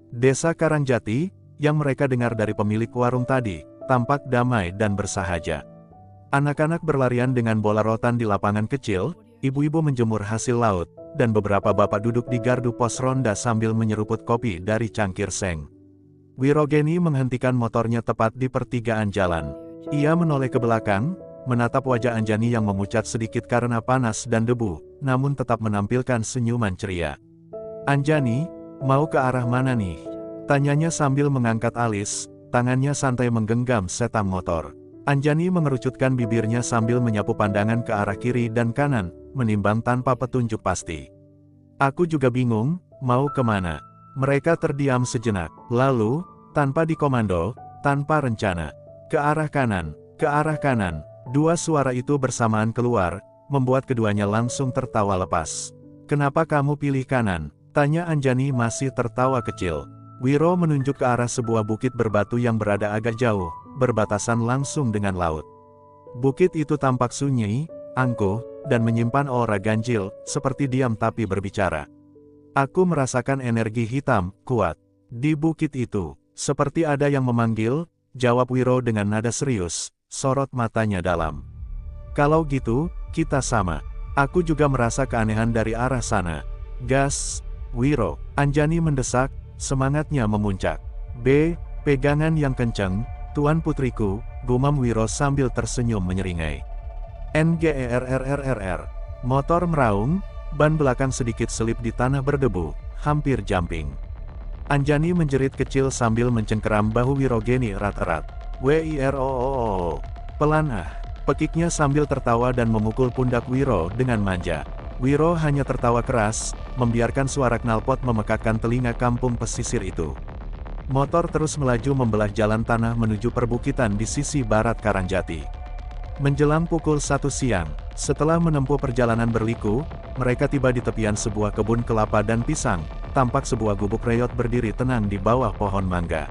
A: Desa Karangjati, yang mereka dengar dari pemilik warung tadi, tampak damai dan bersahaja. Anak-anak berlarian dengan bola rotan di lapangan kecil, ibu-ibu menjemur hasil laut, dan beberapa bapak duduk di gardu pos ronda sambil menyeruput kopi dari cangkir seng. Wirogeni menghentikan motornya tepat di pertigaan jalan. Ia menoleh ke belakang, menatap wajah Anjani yang memucat sedikit karena panas dan debu, namun tetap menampilkan senyuman ceria. "Anjani, mau ke arah mana nih?" tanyanya sambil mengangkat alis, tangannya santai menggenggam setam motor. Anjani mengerucutkan bibirnya sambil menyapu pandangan ke arah kiri dan kanan, menimbang tanpa petunjuk pasti. "Aku juga bingung, mau kemana?" Mereka terdiam sejenak, lalu, tanpa dikomando, tanpa rencana, ke arah kanan, ke arah kanan. Dua suara itu bersamaan keluar, membuat keduanya langsung tertawa lepas. "Kenapa kamu pilih kanan?" tanya Anjani masih tertawa kecil. Wiro menunjuk ke arah sebuah bukit berbatu yang berada agak jauh, berbatasan langsung dengan laut. Bukit itu tampak sunyi, angkuh, dan menyimpan aura ganjil, seperti diam tapi berbicara. "Aku merasakan energi hitam, kuat. Di bukit itu, seperti ada yang memanggil," jawab Wiro dengan nada serius, sorot matanya dalam. "Kalau gitu, kita sama. Aku juga merasa keanehan dari arah sana." "Gas, Wiro," Anjani mendesak, semangatnya memuncak. Pegangan yang kencang, Tuan putriku," gumam Wiro sambil tersenyum menyeringai. Ngerrrrrr. Motor meraung, ban belakang sedikit selip di tanah berdebu, hampir jumping. Anjani menjerit kecil sambil mencengkeram bahu Wirogeni erat-erat. "Wiro, pelan ah," pekiknya sambil tertawa dan memukul pundak Wiro dengan manja. Wiro hanya tertawa keras, membiarkan suara knalpot memekakkan telinga kampung pesisir itu. Motor terus melaju membelah jalan tanah menuju perbukitan di sisi barat Karangjati. Menjelang pukul 1 siang, setelah menempuh perjalanan berliku, mereka tiba di tepian sebuah kebun kelapa dan pisang, tampak sebuah gubuk reyot berdiri tenang di bawah pohon mangga.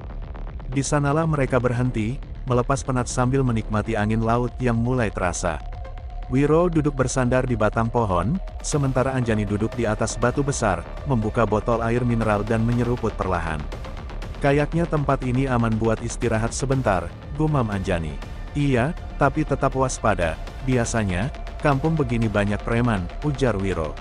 A: Di sanalah mereka berhenti, melepas penat sambil menikmati angin laut yang mulai terasa. Wiro duduk bersandar di batang pohon, sementara Anjani duduk di atas batu besar, membuka botol air mineral dan menyeruput perlahan. "Kayaknya tempat ini aman buat istirahat sebentar," gumam Anjani. "Iya, tapi tetap waspada, biasanya, kampung begini banyak preman," ujar Wiro.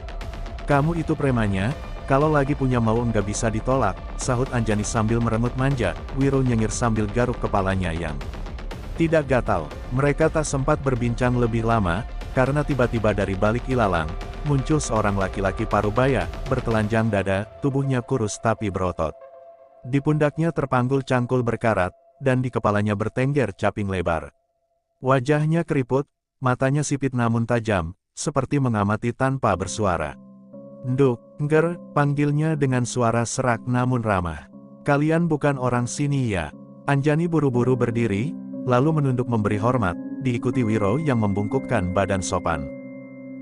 A: "Kamu itu premannya, kalau lagi punya mau nggak bisa ditolak," sahut Anjani sambil merengut manja. Wiro nyengir sambil garuk kepalanya yang tidak gatal. Mereka tak sempat berbincang lebih lama, karena tiba-tiba dari balik ilalang, muncul seorang laki-laki parubaya, bertelanjang dada, tubuhnya kurus tapi berotot. Di pundaknya terpanggul cangkul berkarat, dan di kepalanya bertengger caping lebar. Wajahnya keriput, matanya sipit namun tajam, seperti mengamati tanpa bersuara. "Nduk, Ngger," panggilnya dengan suara serak namun ramah. "Kalian bukan orang sini ya?" Anjani buru-buru berdiri, lalu menunduk memberi hormat, diikuti Wiro yang membungkukkan badan sopan.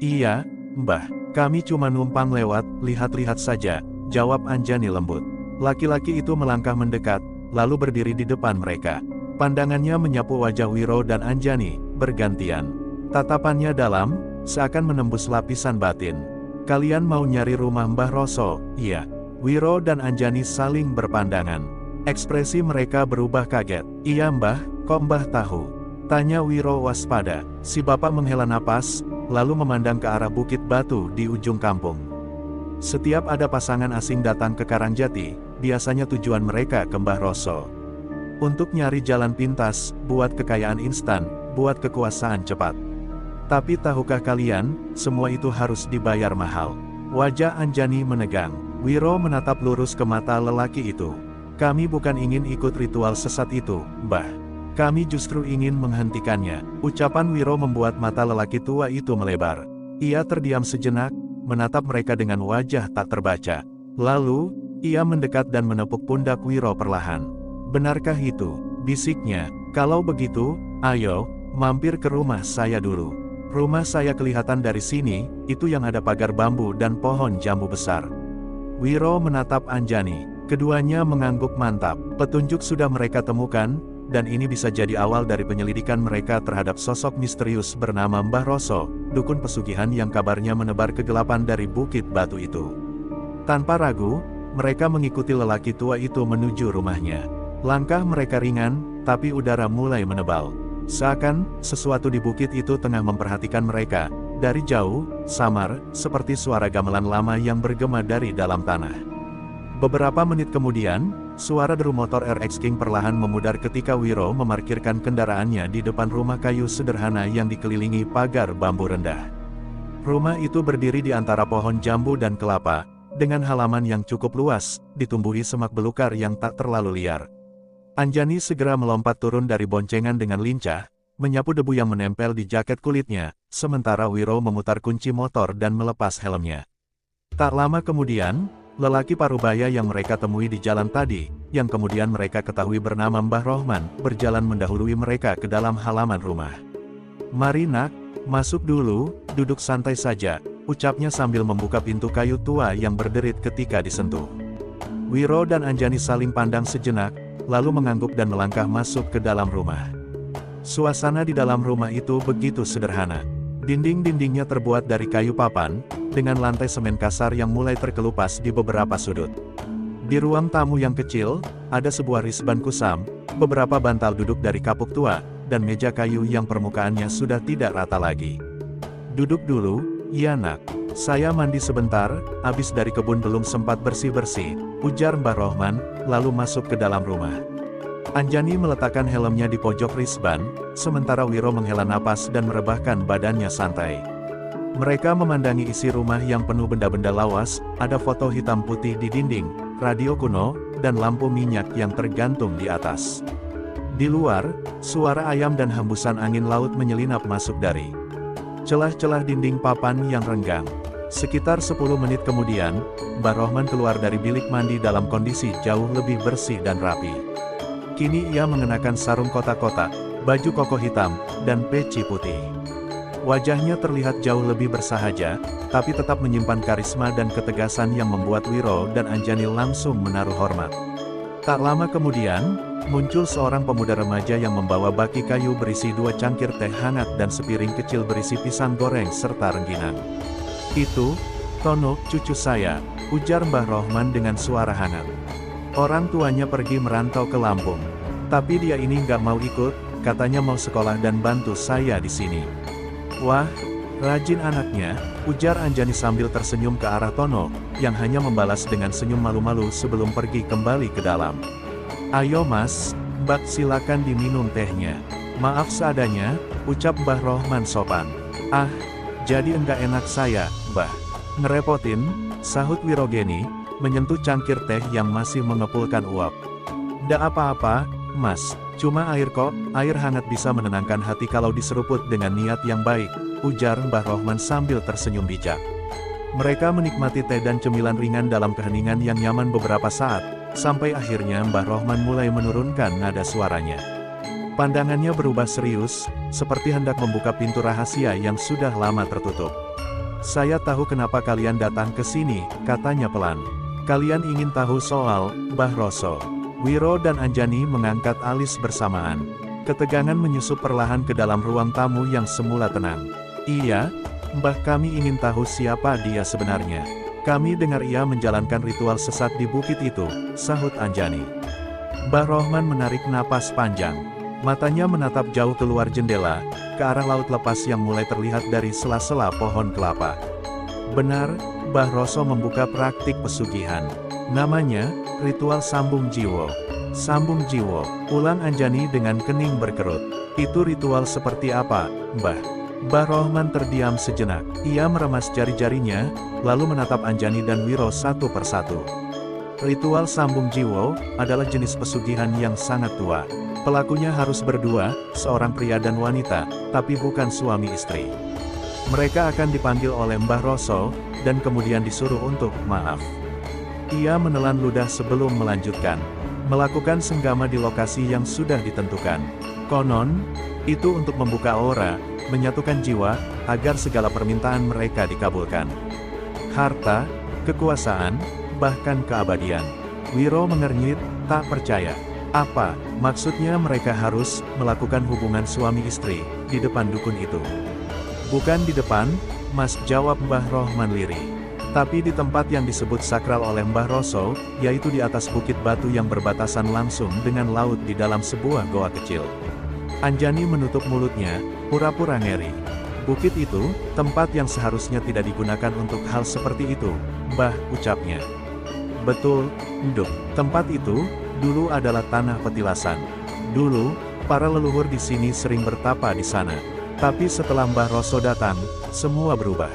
A: "Iya, Mbah, kami cuma numpang lewat, lihat-lihat saja," jawab Anjani lembut. Laki-laki itu melangkah mendekat, lalu berdiri di depan mereka. Pandangannya menyapu wajah Wiro dan Anjani, bergantian. Tatapannya dalam, seakan menembus lapisan batin. "Kalian mau nyari rumah Mbah Roso?" "Iya." Wiro dan Anjani saling berpandangan. Ekspresi mereka berubah kaget. "Iya Mbah, kok Mbah tahu?" tanya Wiro waspada. Si bapak menghela napas, lalu memandang ke arah bukit batu di ujung kampung. Setiap ada pasangan asing datang ke Karangjati, biasanya tujuan mereka ke Mbah Roso. Untuk nyari jalan pintas, buat kekayaan instan, buat kekuasaan cepat. Tapi tahukah kalian, semua itu harus dibayar mahal. Wajah Anjani menegang. Wiro menatap lurus ke mata lelaki itu. "Kami bukan ingin ikut ritual sesat itu, Mbah. Kami justru ingin menghentikannya." Ucapan Wiro membuat mata lelaki tua itu melebar. Ia terdiam sejenak, menatap mereka dengan wajah tak terbaca. Lalu, ia mendekat dan menepuk pundak Wiro perlahan. "Benarkah itu?" bisiknya. "Kalau begitu, ayo, mampir ke rumah saya dulu." Rumah saya kelihatan dari sini, itu yang ada pagar bambu dan pohon jambu besar. Wiro menatap Anjani. Keduanya mengangguk mantap. Petunjuk sudah mereka temukan, dan ini bisa jadi awal dari penyelidikan mereka terhadap sosok misterius bernama Mbah Roso, dukun pesugihan yang kabarnya menebar kegelapan dari bukit batu itu. Tanpa ragu, mereka mengikuti lelaki tua itu menuju rumahnya. Langkah mereka ringan, tapi udara mulai menebal. Seakan, sesuatu di bukit itu tengah memperhatikan mereka. Dari jauh, samar, seperti suara gamelan lama yang bergema dari dalam tanah. Beberapa menit kemudian, suara deru motor RX King perlahan memudar ketika Wiro memarkirkan kendaraannya di depan rumah kayu sederhana yang dikelilingi pagar bambu rendah. Rumah itu berdiri di antara pohon jambu dan kelapa, dengan halaman yang cukup luas, ditumbuhi semak belukar yang tak terlalu liar. Anjani segera melompat turun dari boncengan dengan lincah, menyapu debu yang menempel di jaket kulitnya, sementara Wiro memutar kunci motor dan melepas helmnya. Tak lama kemudian, lelaki parubaya yang mereka temui di jalan tadi, yang kemudian mereka ketahui bernama Mbah Rohman, berjalan mendahului mereka ke dalam halaman rumah. "Mari nak, masuk dulu, duduk santai saja," ucapnya sambil membuka pintu kayu tua yang berderit ketika disentuh. Wiro dan Anjani saling pandang sejenak, lalu mengangguk dan melangkah masuk ke dalam rumah. Suasana di dalam rumah itu begitu sederhana. Dinding-dindingnya terbuat dari kayu papan, dengan lantai semen kasar yang mulai terkelupas di beberapa sudut. Di ruang tamu yang kecil, ada sebuah risban kusam, beberapa bantal duduk dari kapuk tua, dan meja kayu yang permukaannya sudah tidak rata lagi. "Duduk dulu, ya nak. Saya mandi sebentar, habis dari kebun belum sempat bersih-bersih," ujar Mbah Rohman, lalu masuk ke dalam rumah. Anjani meletakkan helmnya di pojok risban, sementara Wiro menghela napas dan merebahkan badannya santai. Mereka memandangi isi rumah yang penuh benda-benda lawas, ada foto hitam putih di dinding, radio kuno, dan lampu minyak yang tergantung di atas. Di luar, suara ayam dan hembusan angin laut menyelinap masuk dari celah-celah dinding papan yang renggang. Sekitar 10 menit kemudian, Mbah Rohman keluar dari bilik mandi dalam kondisi jauh lebih bersih dan rapi. Kini ia mengenakan sarung kotak-kotak, baju koko hitam, dan peci putih. Wajahnya terlihat jauh lebih bersahaja, tapi tetap menyimpan karisma dan ketegasan yang membuat Wiro dan Anjani langsung menaruh hormat. Tak lama kemudian, muncul seorang pemuda remaja yang membawa baki kayu berisi 2 cangkir teh hangat dan sepiring kecil berisi pisang goreng serta rengginang. "Itu, Tono, cucu saya," ujar Mbah Rohman dengan suara hangat. "Orang tuanya pergi merantau ke Lampung. Tapi dia ini nggak mau ikut, katanya mau sekolah dan bantu saya di sini." "Wah, rajin anaknya," ujar Anjani sambil tersenyum ke arah Tono, yang hanya membalas dengan senyum malu-malu sebelum pergi kembali ke dalam. "Ayo mas, Mbak silakan diminum tehnya." "Maaf seadanya," ucap Mbah Rohman sopan. "Ah, jadi enggak enak saya, Mbah. Ngerepotin," sahut Wirogeni, menyentuh cangkir teh yang masih mengepulkan uap. "Ndak apa-apa, Mas, cuma air kok, air hangat bisa menenangkan hati kalau diseruput dengan niat yang baik," ujar Mbah Rohman sambil tersenyum bijak. Mereka menikmati teh dan cemilan ringan dalam keheningan yang nyaman beberapa saat, sampai akhirnya Mbah Rohman mulai menurunkan nada suaranya. Pandangannya berubah serius, seperti hendak membuka pintu rahasia yang sudah lama tertutup. "Saya tahu kenapa kalian datang ke sini," katanya pelan. "Kalian ingin tahu soal Mbah Roso." Wiro dan Anjani mengangkat alis bersamaan. Ketegangan menyusup perlahan ke dalam ruang tamu yang semula tenang. "Iya, Mbah, kami ingin tahu siapa dia sebenarnya. Kami dengar ia menjalankan ritual sesat di bukit itu," sahut Anjani. Mbah Rohman menarik napas panjang. Matanya menatap jauh keluar jendela, ke arah laut lepas yang mulai terlihat dari sela-sela pohon kelapa. "Benar, Mbah Roso membuka praktik pesugihan. Namanya, ritual sambung jiwo." "Sambung jiwo," ulang Anjani dengan kening berkerut. "Itu ritual seperti apa, Mbah?" Mbah Rohman terdiam sejenak. Ia meremas jari-jarinya, lalu menatap Anjani dan Wiro satu persatu. Ritual sambung jiwo adalah jenis pesugihan yang sangat tua. Pelakunya harus berdua, seorang pria dan wanita, tapi bukan suami istri. Mereka akan dipanggil oleh Mbah Roso, dan kemudian disuruh untuk maaf. Ia menelan ludah sebelum melanjutkan. Melakukan senggama di lokasi yang sudah ditentukan. Konon, itu untuk membuka aura, menyatukan jiwa, agar segala permintaan mereka dikabulkan. Harta, kekuasaan, bahkan keabadian. Wiro mengernyit, tak percaya. Apa maksudnya mereka harus melakukan hubungan suami istri di depan dukun itu? Bukan di depan, Mas, jawab Mbah Rohman lirih. Tapi di tempat yang disebut sakral oleh Mbah Roso, yaitu di atas bukit batu yang berbatasan langsung dengan laut di dalam sebuah goa kecil. Anjani menutup mulutnya, pura-pura ngeri. Bukit itu, tempat yang seharusnya tidak digunakan untuk hal seperti itu, Mbah, ucapnya. Betul, Nduk, tempat itu dulu adalah tanah petilasan. Dulu, para leluhur di sini sering bertapa di sana. Tapi setelah Mbah Roso datang, semua berubah.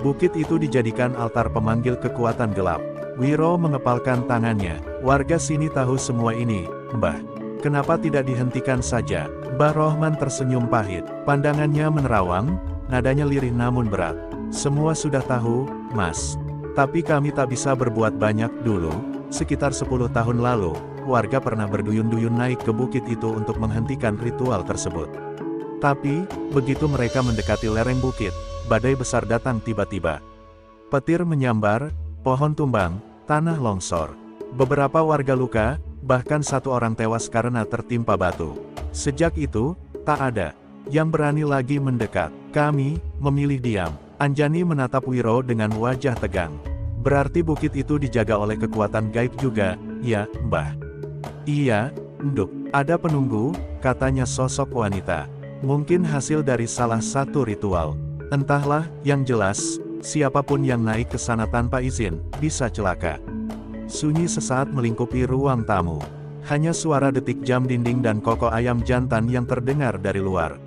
A: Bukit itu dijadikan altar pemanggil kekuatan gelap. Wiro mengepalkan tangannya. Warga sini tahu semua ini, Mbah. Kenapa tidak dihentikan saja? Mbah Rohman tersenyum pahit. Pandangannya menerawang, nadanya lirih namun berat. Semua sudah tahu, Mas. Tapi kami tak bisa berbuat banyak dulu. Sekitar 10 tahun lalu, warga pernah berduyun-duyun naik ke bukit itu untuk menghentikan ritual tersebut. Tapi, begitu mereka mendekati lereng bukit, badai besar datang tiba-tiba. Petir menyambar, pohon tumbang, tanah longsor. Beberapa warga luka, bahkan satu orang tewas karena tertimpa batu. Sejak itu, tak ada yang berani lagi mendekat. Kami memilih diam. Anjani menatap Wiro dengan wajah tegang. Berarti bukit itu dijaga oleh kekuatan gaib juga, ya, Mbah? Iya, Nduk. Ada penunggu, katanya sosok wanita. Mungkin hasil dari salah satu ritual. Entahlah, yang jelas, siapapun yang naik ke sana tanpa izin, bisa celaka. Sunyi sesaat melingkupi ruang tamu. Hanya suara detik jam dinding dan kokok ayam jantan yang terdengar dari luar.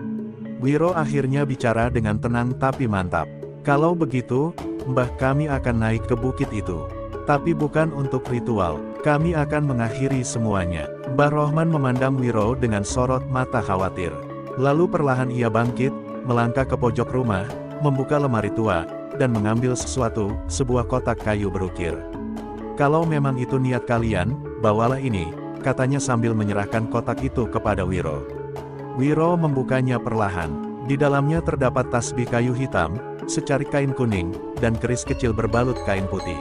A: Wiro akhirnya bicara dengan tenang tapi mantap. Kalau begitu, Mbah, kami akan naik ke bukit itu. Tapi bukan untuk ritual, kami akan mengakhiri semuanya. Mbah Rohman memandang Wiro dengan sorot mata khawatir. Lalu perlahan ia bangkit, melangkah ke pojok rumah, membuka lemari tua, dan mengambil sesuatu, sebuah kotak kayu berukir. Kalau memang itu niat kalian, bawalah ini, katanya sambil menyerahkan kotak itu kepada Wiro. Wiro membukanya perlahan. Di dalamnya terdapat tasbih kayu hitam, secari kain kuning, dan keris kecil berbalut kain putih.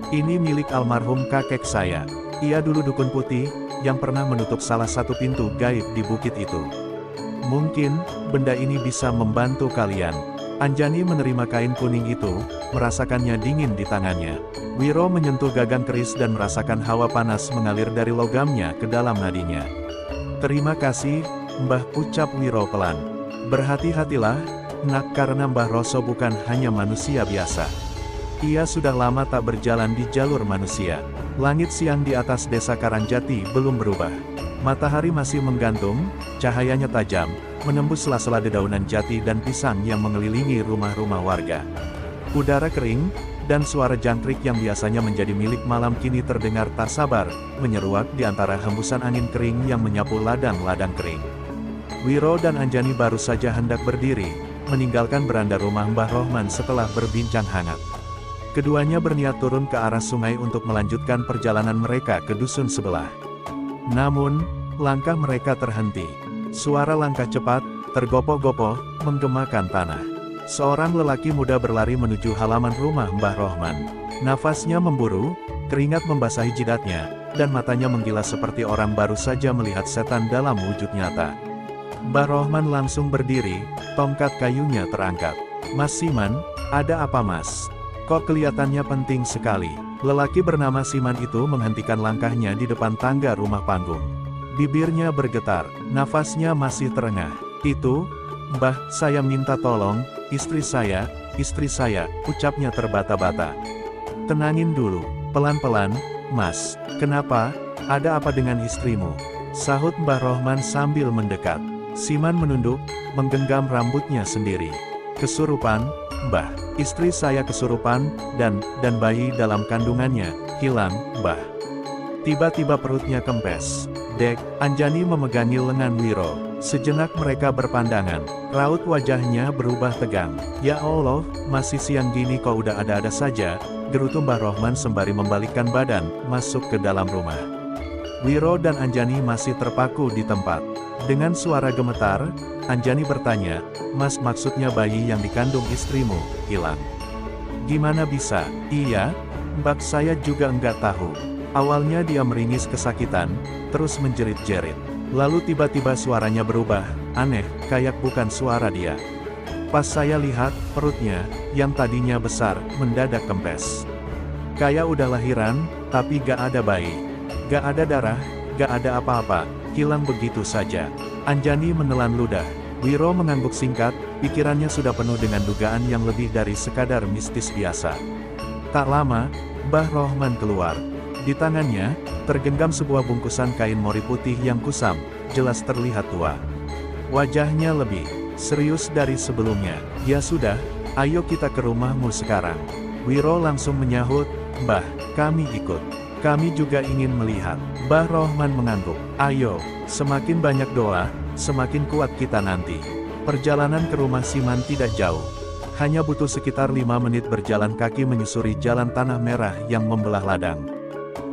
A: Ini milik almarhum kakek saya. Ia dulu dukun putih, yang pernah menutup salah satu pintu gaib di bukit itu. Mungkin, benda ini bisa membantu kalian. Anjani menerima kain kuning itu, merasakannya dingin di tangannya. Wiro menyentuh gagang keris dan merasakan hawa panas mengalir dari logamnya ke dalam nadinya. Terima kasih, Mbah, ucap Wiro pelan. Berhati-hatilah, nak, karena Mbah Roso bukan hanya manusia biasa. Ia sudah lama tak berjalan di jalur manusia. Langit siang di atas desa Karangjati belum berubah. Matahari masih menggantung, cahayanya tajam, menembus sela-sela dedaunan jati dan pisang yang mengelilingi rumah-rumah warga. Udara kering, dan suara jangkrik yang biasanya menjadi milik malam kini terdengar tak sabar, menyeruak di antara hembusan angin kering yang menyapu ladang-ladang kering. Wiro dan Anjani baru saja hendak berdiri, meninggalkan beranda rumah Mbah Rohman setelah berbincang hangat. Keduanya berniat turun ke arah sungai untuk melanjutkan perjalanan mereka ke dusun sebelah. Namun, langkah mereka terhenti. Suara langkah cepat, tergopoh-gopoh, menggemakan tanah. Seorang lelaki muda berlari menuju halaman rumah Mbah Rohman. Nafasnya memburu, keringat membasahi jidatnya, dan matanya menggilas seperti orang baru saja melihat setan dalam wujud nyata. Mbah Rohman langsung berdiri, tongkat kayunya terangkat. Mas Siman, ada apa Mas? Kok kelihatannya penting sekali? Lelaki bernama Siman itu menghentikan langkahnya di depan tangga rumah panggung. Bibirnya bergetar, nafasnya masih terengah. Itu, Mbah, saya minta tolong, istri saya, ucapnya terbata-bata. Tenangin dulu, pelan-pelan, Mas. Kenapa? Ada apa dengan istrimu? Sahut Mbah Rohman sambil mendekat. Siman menunduk, menggenggam rambutnya sendiri. Kesurupan, Mbah. Istri saya kesurupan, dan bayi dalam kandungannya, hilang, Mbah. Tiba-tiba perutnya kempes. Dek, Anjani memegangi lengan Wiro. Sejenak mereka berpandangan. Raut wajahnya berubah tegang. Ya Allah, masih siang gini kok udah ada-ada saja, gerutu Mbah Rohman sembari membalikkan badan, masuk ke dalam rumah. Wiro dan Anjani masih terpaku di tempat. Dengan suara gemetar, Anjani bertanya, "Mas, maksudnya bayi yang dikandung istrimu hilang?" "Gimana bisa?" "Iya, Mbak, saya juga enggak tahu." Awalnya dia meringis kesakitan, terus menjerit-jerit. Lalu tiba-tiba suaranya berubah, aneh, kayak bukan suara dia. Pas saya lihat, perutnya, yang tadinya besar, mendadak kempes. Kayak udah lahiran, tapi gak ada bayi. Gak ada darah, gak ada apa-apa, hilang begitu saja. Anjani menelan ludah. Wiro mengangguk singkat, pikirannya sudah penuh dengan dugaan yang lebih dari sekadar mistis biasa. Tak lama, Mbah Rohman keluar. Di tangannya, tergenggam sebuah bungkusan kain mori putih yang kusam, jelas terlihat tua. Wajahnya lebih serius dari sebelumnya. "Ya sudah, ayo kita ke rumahmu sekarang." Wiro langsung menyahut, "Mbah, kami ikut. Kami juga ingin melihat." Mbah Rohman mengangguk. "Ayo, semakin banyak doa, semakin kuat kita nanti." Perjalanan ke rumah Siman tidak jauh. Hanya butuh sekitar 5 menit berjalan kaki menyusuri jalan tanah merah yang membelah ladang.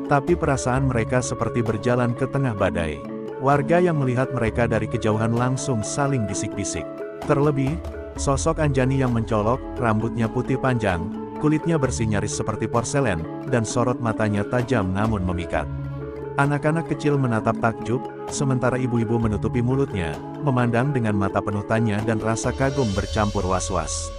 A: Tapi perasaan mereka seperti berjalan ke tengah badai. Warga yang melihat mereka dari kejauhan langsung saling bisik-bisik. Terlebih, sosok Anjani yang mencolok, rambutnya putih panjang, kulitnya bersih nyaris seperti porselen, dan sorot matanya tajam namun memikat. Anak-anak kecil menatap takjub, sementara ibu-ibu menutupi mulutnya, memandang dengan mata penuh tanya dan rasa kagum bercampur was-was.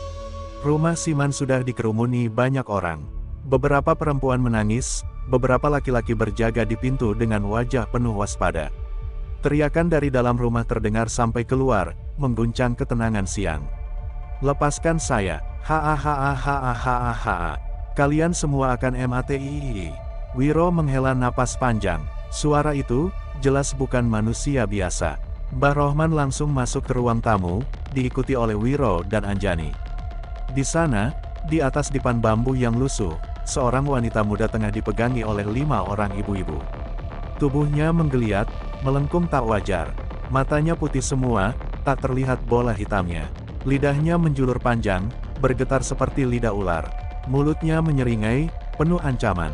A: Rumah Siman sudah dikerumuni banyak orang. Beberapa perempuan menangis, beberapa laki-laki berjaga di pintu dengan wajah penuh waspada. Teriakan dari dalam rumah terdengar sampai keluar, mengguncang ketenangan siang. "Lepaskan saya, ha. Kalian semua akan mati." Wiro menghela napas panjang. Suara itu, jelas bukan manusia biasa. Mbah Rohman langsung masuk ke ruang tamu, diikuti oleh Wiro dan Anjani. Di sana, di atas dipan bambu yang lusuh, seorang wanita muda tengah dipegangi oleh 5 orang ibu-ibu. Tubuhnya menggeliat, melengkung tak wajar. Matanya putih semua, tak terlihat bola hitamnya. Lidahnya menjulur panjang, bergetar seperti lidah ular. Mulutnya menyeringai, penuh ancaman.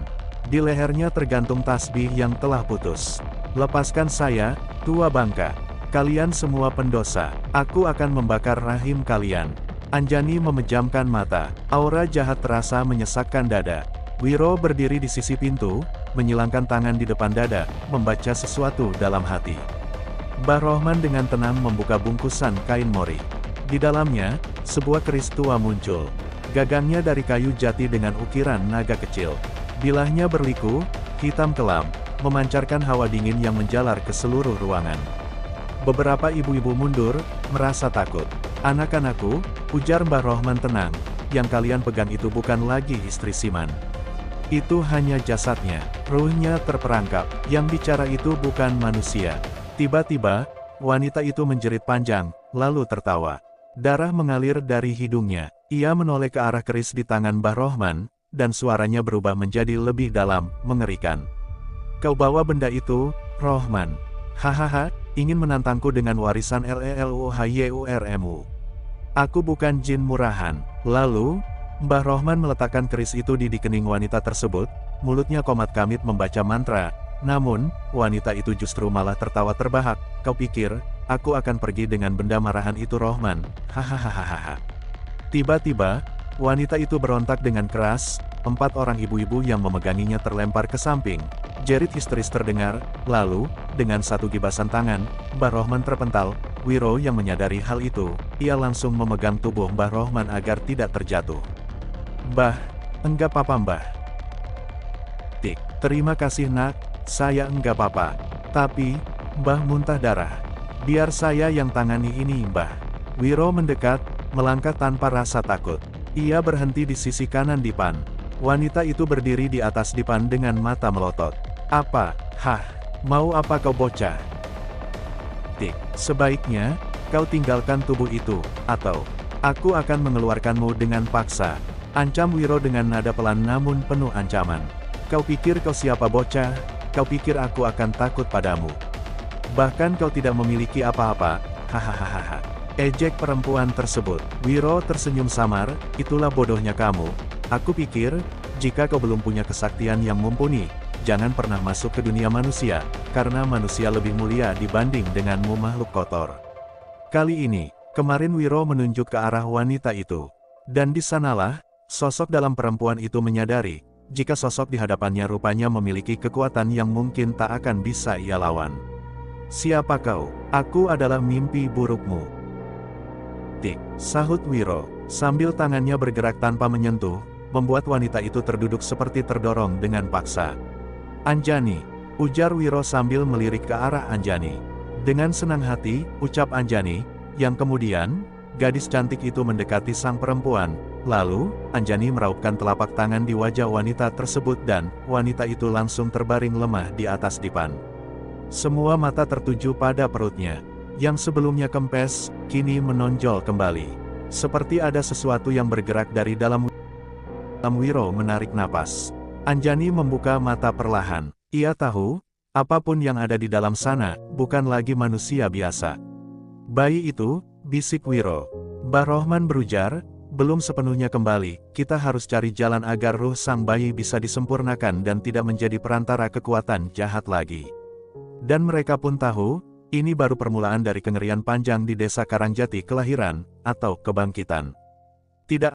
A: Di lehernya tergantung tasbih yang telah putus. "Lepaskan saya, tua bangka. Kalian semua pendosa. Aku akan membakar rahim kalian." Anjani memejamkan mata. Aura jahat terasa menyesakkan dada. Wiro berdiri di sisi pintu, menyilangkan tangan di depan dada, membaca sesuatu dalam hati. Mbah Rohman dengan tenang membuka bungkusan kain mori. Di dalamnya, sebuah keris tua muncul. Gagangnya dari kayu jati dengan ukiran naga kecil. Bilahnya berliku, hitam kelam, memancarkan hawa dingin yang menjalar ke seluruh ruangan. Beberapa ibu-ibu mundur, merasa takut. "Anak-anakku," ujar Mbah Rohman tenang, "yang kalian pegang itu bukan lagi istri Siman. Itu hanya jasadnya, ruhnya terperangkap. Yang bicara itu bukan manusia." Tiba-tiba, wanita itu menjerit panjang, lalu tertawa. Darah mengalir dari hidungnya. Ia menoleh ke arah keris di tangan Mbah Rohman, dan suaranya berubah menjadi lebih dalam, mengerikan. "Kau bawa benda itu, Rohman? Hahaha, ingin menantangku dengan warisan Leluhyurmu. Aku bukan jin murahan." Lalu, Mbah Rohman meletakkan keris itu di kening wanita tersebut, mulutnya komat kamit membaca mantra. Namun, wanita itu justru malah tertawa terbahak. "Kau pikir, aku akan pergi dengan benda marahan itu, Rohman? Hahaha." Tiba-tiba, wanita itu berontak dengan keras, 4 orang ibu-ibu yang memeganginya terlempar ke samping. Jerit histeris terdengar, lalu, dengan satu gibasan tangan, Mbah Rohman terpental. Wiro yang menyadari hal itu, ia langsung memegang tubuh Mbah Rohman agar tidak terjatuh. "Mbah, enggak apa-apa Mbah." "Tik, terima kasih nak, saya enggak apa-apa. Tapi, Mbah muntah darah. Biar saya yang tangani ini Mbah." Wiro mendekat, melangkah tanpa rasa takut. Ia berhenti di sisi kanan dipan. Wanita itu berdiri di atas dipan dengan mata melotot. "Apa? Hah? Mau apa kau bocah? Tik, sebaiknya, kau tinggalkan tubuh itu, atau aku akan mengeluarkanmu dengan paksa," ancam Wiro dengan nada pelan namun penuh ancaman. "Kau pikir kau siapa bocah? Kau pikir aku akan takut padamu? Bahkan kau tidak memiliki apa-apa, hahaha." Ejek perempuan tersebut. Wiro tersenyum samar, "Itulah bodohnya kamu. Aku pikir, jika kau belum punya kesaktian yang mumpuni, jangan pernah masuk ke dunia manusia, karena manusia lebih mulia dibanding denganmu makhluk kotor. Kali ini, kemarin Wiro menunjuk ke arah wanita itu. Dan di sanalah, sosok dalam perempuan itu menyadari, jika sosok di hadapannya rupanya memiliki kekuatan yang mungkin tak akan bisa ia lawan. "Siapa kau?" "Aku adalah mimpi burukmu." "Tik," sahut Wiro, sambil tangannya bergerak tanpa menyentuh, membuat wanita itu terduduk seperti terdorong dengan paksa. "Anjani," ujar Wiro sambil melirik ke arah Anjani. Dengan senang hati, ucap Anjani, yang kemudian, gadis cantik itu mendekati sang perempuan. Lalu, Anjani meraupkan telapak tangan di wajah wanita tersebut dan, wanita itu langsung terbaring lemah di atas dipan. Semua mata tertuju pada perutnya. Yang sebelumnya kempes, kini menonjol kembali. Seperti ada sesuatu yang bergerak dari dalam. Wiro menarik napas. Anjani membuka mata perlahan. Ia tahu, apapun yang ada di dalam sana, bukan lagi manusia biasa. "Bayi itu," bisik Wiro. Bah Rohman berujar, "belum sepenuhnya kembali, kita harus cari jalan agar ruh sang bayi bisa disempurnakan dan tidak menjadi perantara kekuatan jahat lagi." Dan mereka pun tahu, ini baru permulaan dari kengerian panjang di desa Karangjati kelahiran, atau kebangkitan. Tidak